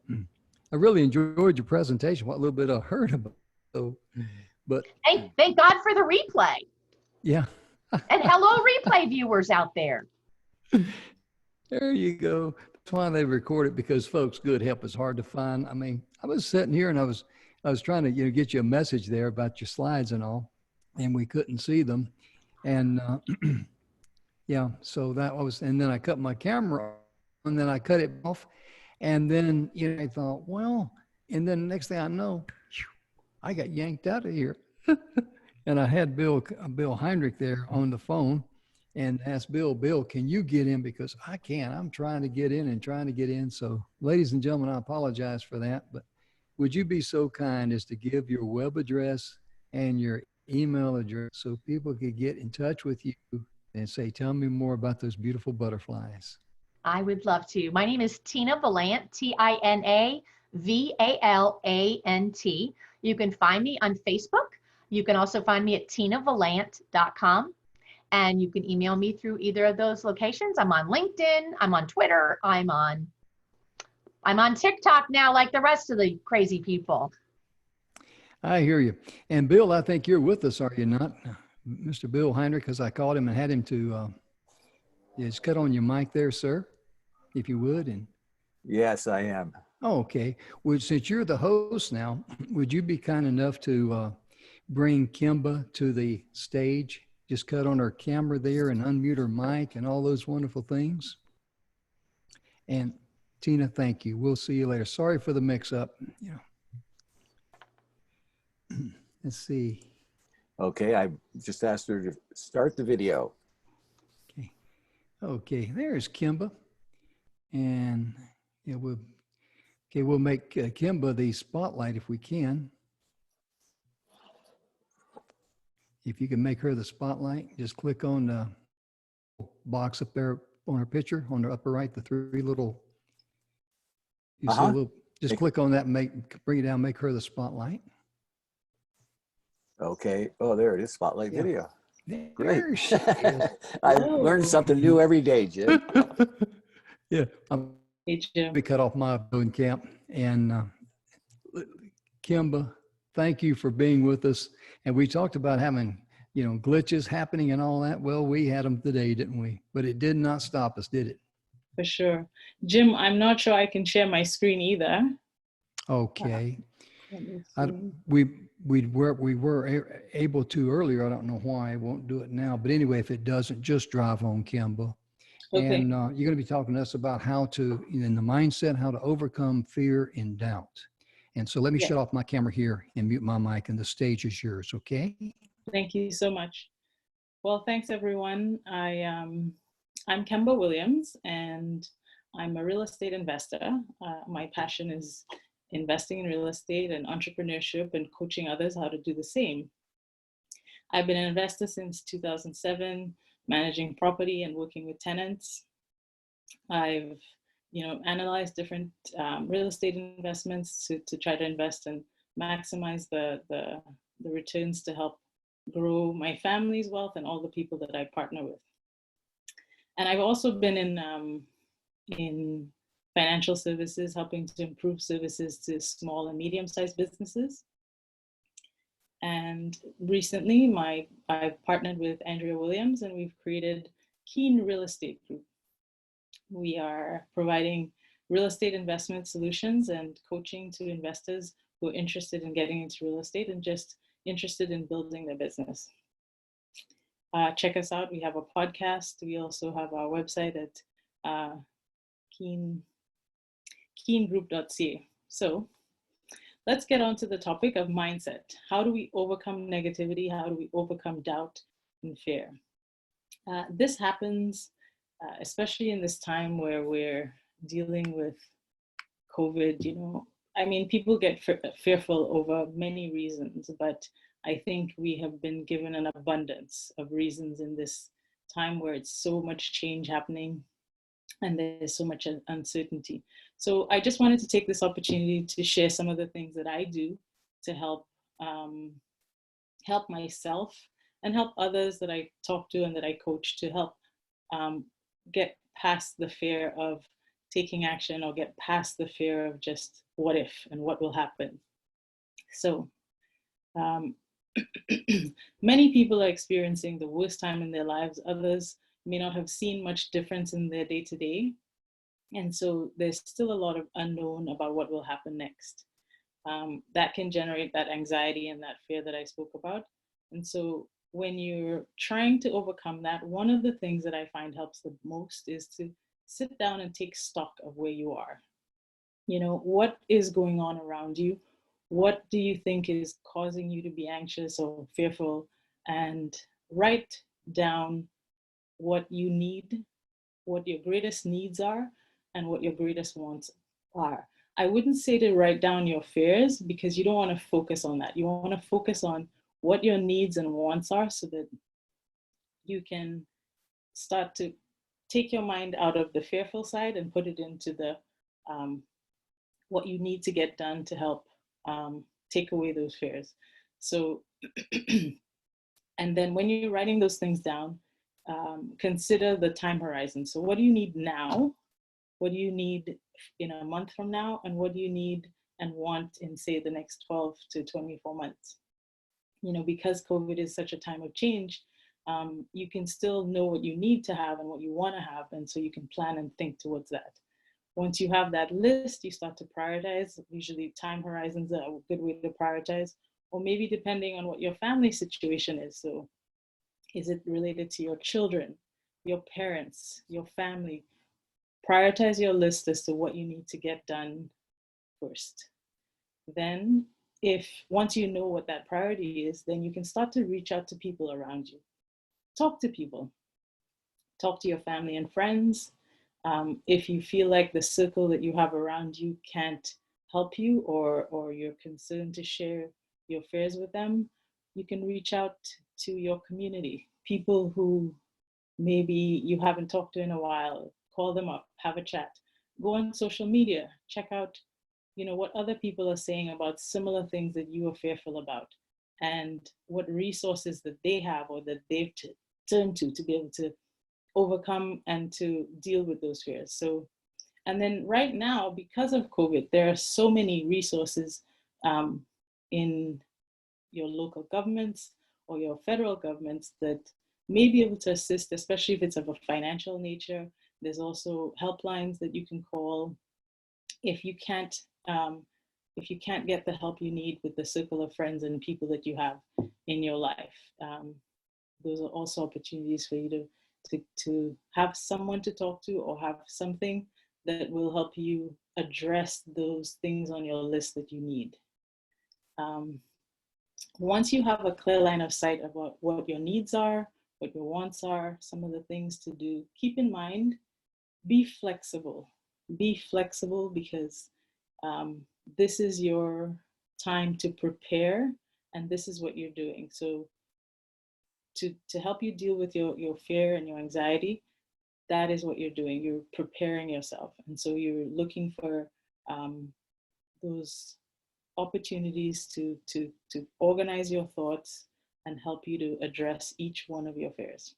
really enjoyed your presentation, what little bit I heard about. So, but
thank God for the replay.
Yeah.
And hello, replay viewers out there.
There you go. That's why they record it, because folks, good help is hard to find. I mean, I was sitting here and I was trying to get you a message there about your slides and all, and we couldn't see them. And yeah, so that was, and then I cut my camera off, and then I cut it off, and then I thought, well, and then the next thing I know, I got yanked out of here. And I had Bill Heinrich there on the phone and asked Bill, can you get in? Because I can't. I'm trying to get in. So ladies and gentlemen, I apologize for that. But would you be so kind as to give your web address and your email address so people could get in touch with you and say, tell me more about those beautiful butterflies?
I would love to. My name is Tina Valant, TinaValant. You can find me on Facebook. You can also find me at tinavalant.com, and you can email me through either of those locations. I'm on LinkedIn, I'm on Twitter, I'm on TikTok now, like the rest of the crazy people.
I hear you. And Bill, I think you're with us, are you not? Mr. Bill Heinrich, because I called him and had him to just cut on your mic there, sir, if you would. And
yes, I am.
Oh, okay. Well, since you're the host now, would you be kind enough to bring Kimba to the stage? Just cut on her camera there and unmute her mic and all those wonderful things. And Tina, thank you. We'll see you later. Sorry for the mix up. Yeah. Let's see.
Okay, I just asked her to start the video.
Okay. Okay, there's Kimba. And yeah, we'll make Kimba the spotlight if we can. If you can make her the spotlight, just click on the box up there on her picture on the upper right, the three little, you see a little, just click on that and bring it down, make her the spotlight.
Okay. Oh, there it is. Spotlight
Yeah.
video.
There
Great.
she is.
I learned something new every day, Jim.
Yeah, I'm
Hey, Jim.
be cut off my boot camp. And Kimba, thank you for being with us. And we talked about having, glitches happening and all that. Well, we had them today, didn't we? But it did not stop us, did it?
For sure. Jim, I'm not sure I can share my screen either.
Okay.
Let me see.
We were able to earlier. I don't know why. I won't do it now. But anyway, if it doesn't, just drive on, Kimba.
Okay.
And you're going to be talking to us about how to, in the mindset, how to overcome fear and doubt. And so let me
Yeah.
shut off my camera here and mute my mic, and the stage is yours, okay?
Thank you so much. Well, thanks everyone. I'm Kemba Williams, and I'm a real estate investor. My passion is investing in real estate and entrepreneurship and coaching others how to do the same. I've been an investor since 2007, managing property and working with tenants. I've analyzed different real estate investments to try to invest and maximize the returns to help grow my family's wealth and all the people that I partner with. And I've also been in financial services, helping to improve services to small and medium-sized businesses. And recently, I've partnered with Andrea Williams, and we've created Keen Real Estate Group. We are providing real estate investment solutions and coaching to investors who are interested in getting into real estate and just interested in building their business. Check us out. We have a podcast. We also have our website at keengroup.ca. So let's get on to the topic of mindset. How do we overcome negativity? How do we overcome doubt and fear? This happens especially in this time where we're dealing with COVID. People get fearful over many reasons, but I think we have been given an abundance of reasons in this time where it's so much change happening and there's so much uncertainty. So I just wanted to take this opportunity to share some of the things that I do to help myself and help others that I talk to and that I coach to help get past the fear of taking action or get past the fear of just what if and what will happen. So many people are experiencing the worst time in their lives. Others may not have seen much difference in their day-to-day. And so there's still a lot of unknown about what will happen next. That can generate that anxiety and that fear that I spoke about. And so when you're trying to overcome that, one of the things that I find helps the most is to sit down and take stock of where you are. What is going on around you? What do you think is causing you to be anxious or fearful? And write down what you need, what your greatest needs are, and what your greatest wants are. I wouldn't say to write down your fears, because you don't want to focus on that. You want to focus on what your needs and wants are so that you can start to take your mind out of the fearful side and put it into the what you need to get done to help take away those fears. So, and then when you're writing those things down, consider the time horizon. So what do you need now? What do you need in a month from now? And what do you need and want in, say, the next 12 to 24 months? Because COVID is such a time of change, you can still know what you need to have and what you want to have. And so you can plan and think towards that. Once you have that list, you start to prioritize. Usually time horizons are a good way to prioritize, or maybe depending on what your family situation is. So is it related to your children, your parents, your family? Prioritize your list as to what you need to get done first. Then, if once you know what that priority is, then you can start to reach out to people around you. Talk to people. Talk to your family and friends. If you feel like the circle that you have around you can't help you, or you're concerned to share your fears with them, you can reach out to your community, people who maybe you haven't talked to in a while. Call them up, have a chat. Go on social media, check out, what other people are saying about similar things that you are fearful about, and what resources that they have or that they've turned to be able to overcome and to deal with those fears. So, and then right now, because of COVID, there are so many resources in your local governments or your federal governments that may be able to assist, especially if it's of a financial nature. There's also helplines that you can call if you can't get the help you need with the circle of friends and people that you have in your life. Those are also opportunities for you to have someone to talk to, or have something that will help you address those things on your list that you need. Once you have a clear line of sight about what your needs are, what your wants are, some of the things to do, keep in mind, be flexible. Be flexible, because this is your time to prepare, and this is what you're doing. So to help you deal with your fear and your anxiety, that is what you're doing. You're preparing yourself. And so you're looking for those opportunities to organize your thoughts and help you to address each one of your fears.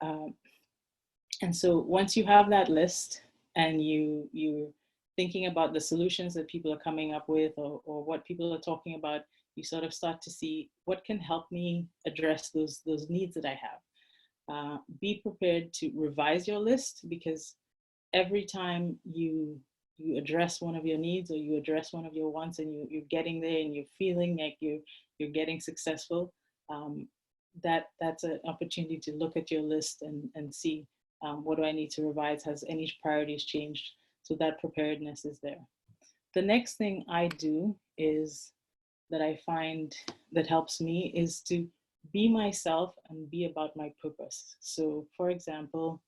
And so once you have that list, and you're thinking about the solutions that people are coming up with, or what people are talking about, you sort of start to see what can help me address those needs that I have. Be prepared to revise your list, because every time you address one of your needs, or you address one of your wants, and you're getting there and you're feeling like you're getting successful, that's an opportunity to look at your list and see, what do I need to revise? Has any priorities changed? So that preparedness is there. The next thing I do is, that I find that helps me, is to be myself and be about my purpose. So for example,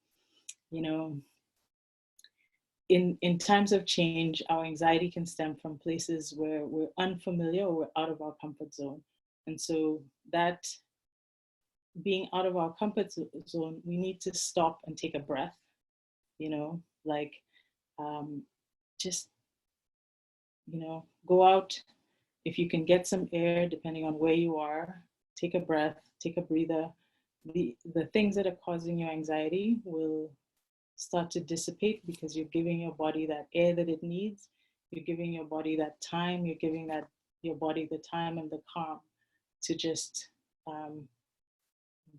in times of change, our anxiety can stem from places where we're unfamiliar or we're out of our comfort zone. And so that being out of our comfort zone, we need to stop and take a breath, just, go out. If you can get some air, depending on where you are, take a breath, take a breather. The things that are causing you anxiety will start to dissipate, because you're giving your body that air that it needs. You're giving your body that time. You're giving your body the time and the calm to just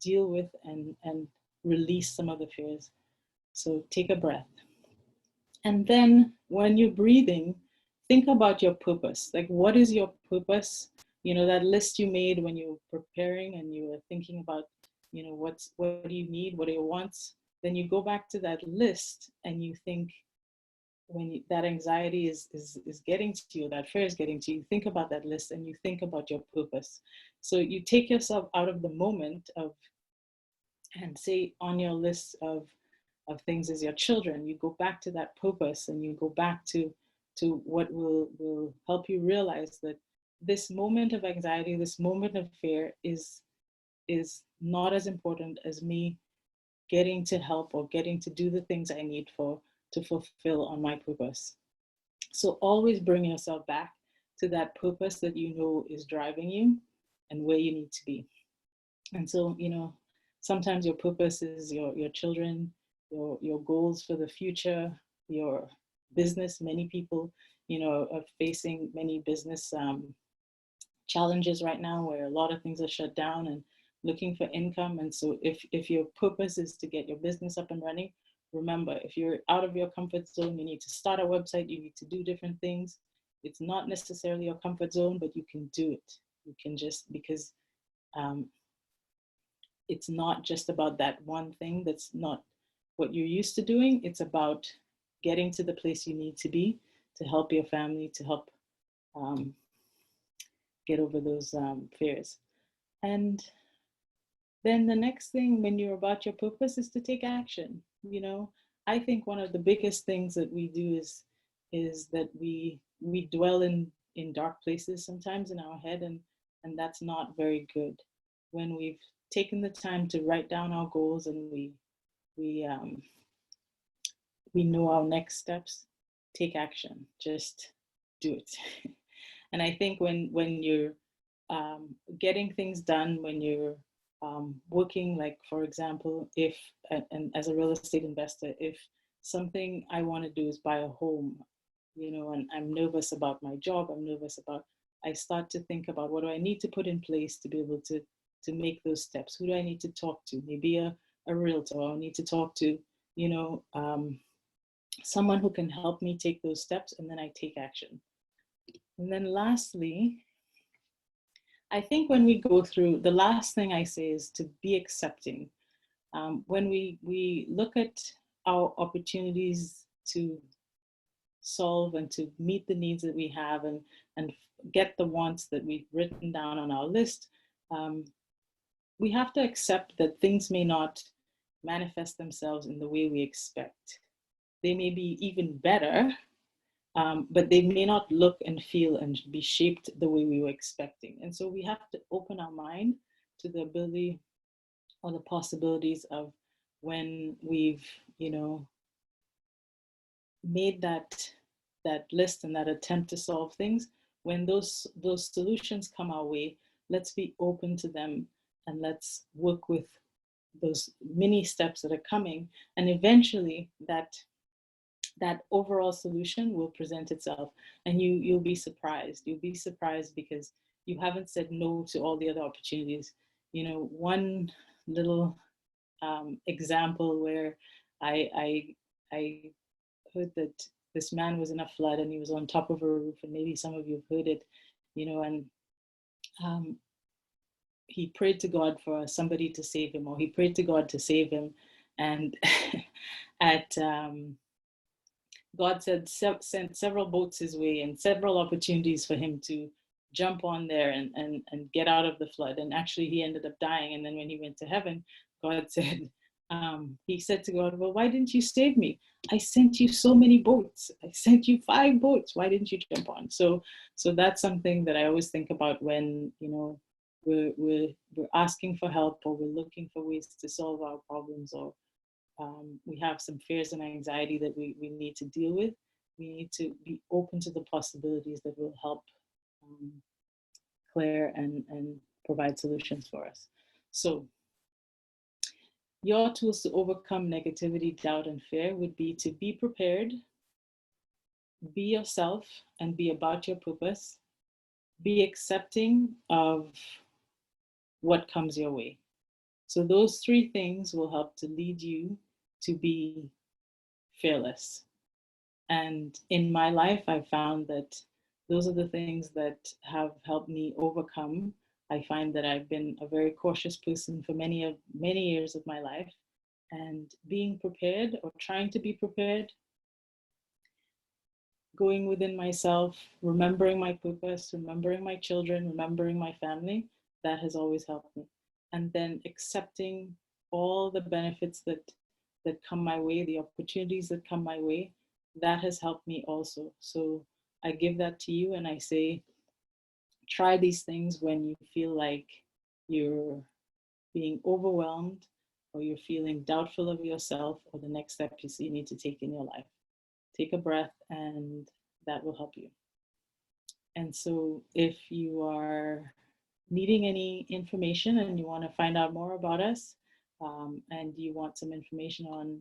deal with and release some of the fears. So take a breath. And then when you're breathing, think about your purpose. Like, what is your purpose? That list you made when you were preparing and you were thinking about, what do you need? What are your wants? Then you go back to that list and you think, when that anxiety is getting to you, that fear is getting to you, think about that list and you think about your purpose. So you take yourself out of the moment and say on your list of things is your children. You go back to that purpose, and you go back to what will help you realize that this moment of anxiety, this moment of fear is not as important as me getting to help or getting to do the things I need to fulfill on my purpose. So always bring yourself back to that purpose that is driving you and where you need to be. And so, sometimes your purpose is your children, your goals for the future, your business. Many people, are facing many business challenges right now, where a lot of things are shut down and looking for income. And so if your purpose is to get your business up and running, remember, if you're out of your comfort zone, you need to start a website, you need to do different things. It's not necessarily your comfort zone, but you can do it. You can just, because it's not just about that one thing that's not what you're used to doing. It's about getting to the place you need to be to help your family, to help get over those fears. And then the next thing when you're about your purpose is to take action. You know, I think one of the biggest things that we do is that we dwell in dark places sometimes in our head, and that's not very good. When we've taken the time to write down our goals and we know our next steps, take action, just do it. And I think when you're getting things done, when you're working, like for example, if, and as a real estate investor, if something I want to do is buy a home, you know, and I'm nervous about my job, I start to think about what do I need to put in place to be able to make those steps? Who do I need to talk to? Maybe a realtor, or I need to talk to, you know, someone who can help me take those steps, and then I take action. And then lastly, I think when we go through, the last thing I say is to be accepting. When we look at our opportunities to solve and to meet the needs that we have and get the wants that we've written down on our list, we have to accept that things may not manifest themselves in the way we expect. They may be even better, but they may not look and feel and be shaped the way we were expecting. And so we have to open our mind to the ability or the possibilities of when we've, you know, made that list and that attempt to solve things, when those solutions come our way, let's be open to them and let's work with those mini steps that are coming, and eventually that overall solution will present itself, and you'll be surprised. You'll be surprised because you haven't said no to all the other opportunities. You know, one little example where I heard that this man was in a flood and he was on top of a roof, and maybe some of you have heard it, you know, and he prayed to God for somebody to save him, or he prayed to God to save him, and God sent several boats his way and several opportunities for him to jump on there and get out of the flood. And actually he ended up dying. And then when he went to heaven, God said, he said to God, well, why didn't you save me? I sent you so many boats. I sent you 5 boats. Why didn't you jump on? So that's something that I always think about when, you know, we're asking for help, or we're looking for ways to solve our problems, or we have some fears and anxiety that we need to deal with. We need to be open to the possibilities that will help clear and provide solutions for us. So your tools to overcome negativity, doubt, and fear would be to be prepared, be yourself, and be about your purpose. Be accepting of what comes your way. So those 3 things will help to lead you to be fearless. And in my life, I found that those are the things that have helped me overcome. I find that I've been a very cautious person for many years of my life, and being prepared, or trying to be prepared, going within myself, remembering my purpose, remembering my children, remembering my family, that has always helped me. And then accepting all the benefits that come my way, the opportunities that come my way, that has helped me also. So I give that to you, and I say, try these things when you feel like you're being overwhelmed, or you're feeling doubtful of yourself, or the next step you need to take in your life. Take a breath, and that will help you. And so if you are needing any information and you want to find out more about us, and you want some information on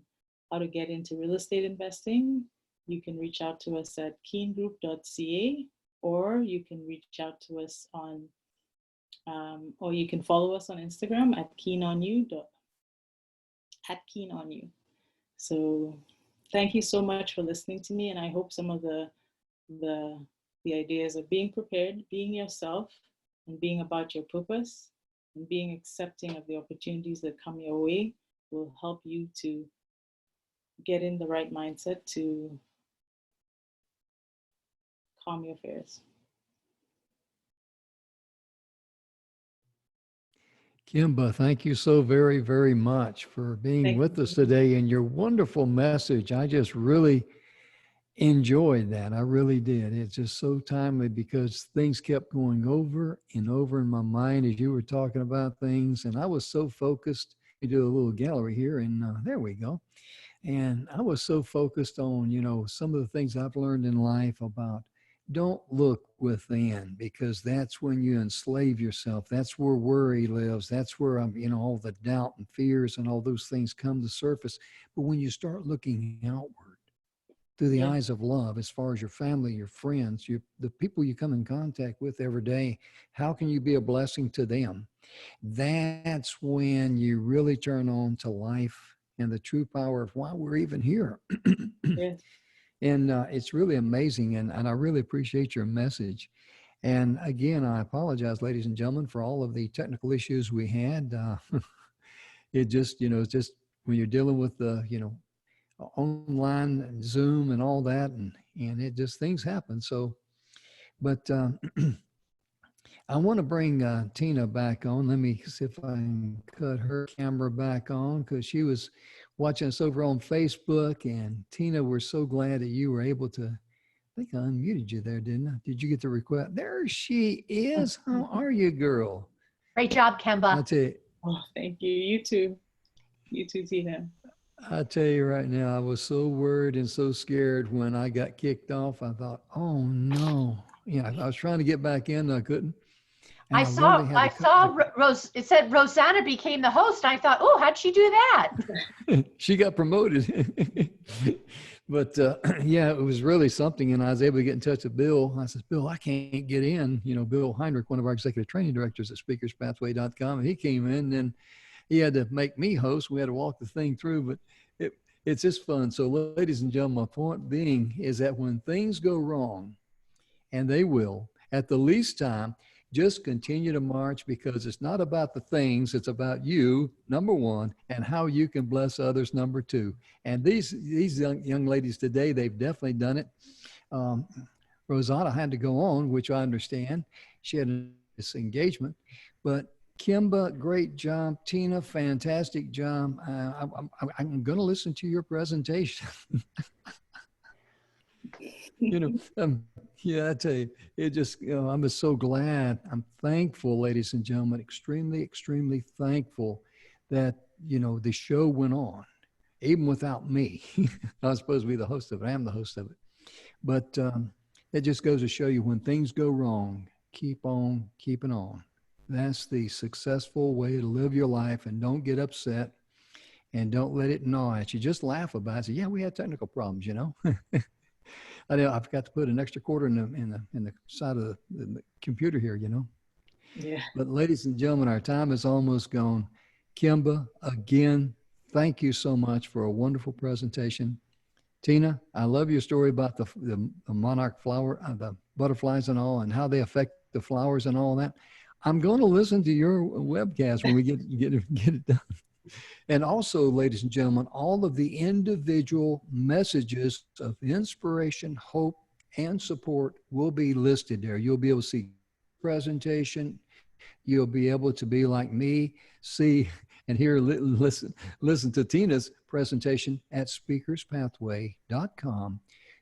how to get into real estate investing, you can reach out to us at keengroup.ca, or you can reach out to us on, or you can follow us on Instagram at keenonyou. So thank you so much for listening to me. And I hope some of the ideas of being prepared, being yourself, and being about your purpose, and being accepting of the opportunities that come your way will help you to get in the right mindset to calm your fears.
Kimba, thank you so very, very much for being
Thank
with
you.
us today and your wonderful message. I just really enjoyed that. I really did. It's just so timely because things kept going over and over in my mind as you were talking about things. And I was so focused. We do a little gallery here, and there we go. And I was so focused on, some of the things I've learned in life about don't look within, because that's when you enslave yourself. That's where worry lives. That's where all the doubt and fears and all those things come to surface. But when you start looking outward through the
Yeah.
eyes of love, as far as your family, your friends, the people you come in contact with every day, how can you be a blessing to them? That's when you really turn on to life and the true power of why we're even here.
Yes.
And it's really amazing. And I really appreciate your message. And again, I apologize, ladies and gentlemen, for all of the technical issues we had. It just, it's just when you're dealing with the, online and Zoom and all that, and it just, things happen. So, but I want to bring Tina back on. Let me see if I can cut her camera back on, because she was watching us over on Facebook. And Tina, we're so glad that you were able to. I think I unmuted you there, didn't I? Did you get the request? There she is. How are you, girl?
Great job,
I
Kemba.
tell you,
Oh, thank you. You too. You too, Tina.
I tell you right now, I was so worried and so scared when I got kicked off. I thought, oh no. Yeah, I was trying to get back in, I couldn't. And
I
I literally had
I
to
saw Rose. It said Rosanna became the host. I thought, oh, how'd she do that?
she got promoted. But yeah, it was really something. And I was able to get in touch with Bill. I said, Bill, I can't get in. Bill Heinrich, one of our executive training directors at speakerspathway.com. And he came in and he had to make me host. We had to walk the thing through, but it's just fun. So ladies and gentlemen, my point being is that when things go wrong, and they will, at the least time, just continue to march, because it's not about the things, it's about you, number one, and how you can bless others, number two. And these young ladies today, they've definitely done it. Rosanna had to go on, which I understand. She had this engagement, but Kimba, great job. Tina, fantastic job. I'm going to listen to your presentation. Yeah, I tell you, it just, I'm just so glad. I'm thankful, ladies and gentlemen, extremely, extremely thankful that, the show went on, even without me. I was supposed to be the host of it. I am the host of it. But it just goes to show you, when things go wrong, keep on keeping on. That's the successful way to live your life, and don't get upset and don't let it gnaw at you. Just laugh about it. Say, yeah, we had technical problems, I forgot to put an extra quarter in the side of the computer here,
Yeah.
But ladies and gentlemen, our time is almost gone. Kimba, again, thank you so much for a wonderful presentation. Tina, I love your story about the monarch flower, the butterflies and all, and how they affect the flowers and all that. I'm going to listen to your webcast when we get it done. And also, ladies and gentlemen, all of the individual messages of inspiration, hope, and support will be listed there. You'll be able to see presentation. You'll be able to be like me, see and hear, listen to Tina's presentation at speakerspathway.com.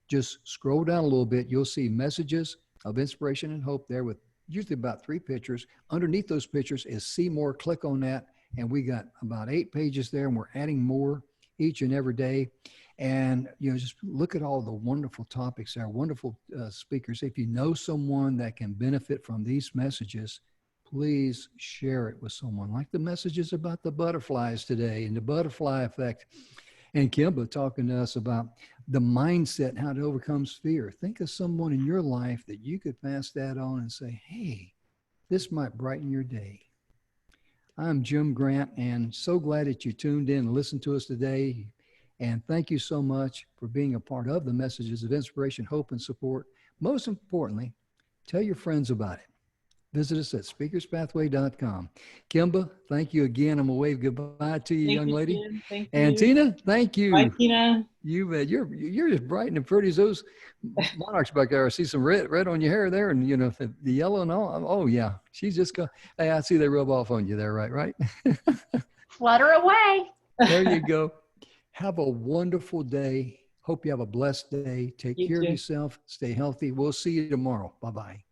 Just scroll down a little bit. You'll see messages of inspiration and hope there, with usually about 3 pictures. Underneath those pictures is see more. Click on that. And we got about 8 pages there, and we're adding more each and every day. And, just look at all the wonderful topics there, wonderful speakers. If you know someone that can benefit from these messages, please share it with someone, like the messages about the butterflies today and the butterfly effect. And Kimba talking to us about the mindset, how to overcome fear. Think of someone in your life that you could pass that on and say, hey, this might brighten your day. I'm Jim Grant, and so glad that you tuned in and listened to us today. And thank you so much for being a part of the messages of inspiration, hope, and support. Most importantly, tell your friends about it. Visit us at speakerspathway.com. Kimba, thank you again. I'm going to wave goodbye to you,
Thank
young
you,
lady.
Jim. Thank
And
you.
Tina, thank you.
Bye, Tina.
You're as bright and pretty as those monarchs back there. I see some red on your hair there, and you know the yellow and all. Oh yeah, she's just go. Hey, I see they rub off on you there, right?
Flutter away.
There you go. Have a wonderful day. Hope you have a blessed day. Take
You
care of
too.
yourself. Stay healthy. We'll see you tomorrow. Bye bye.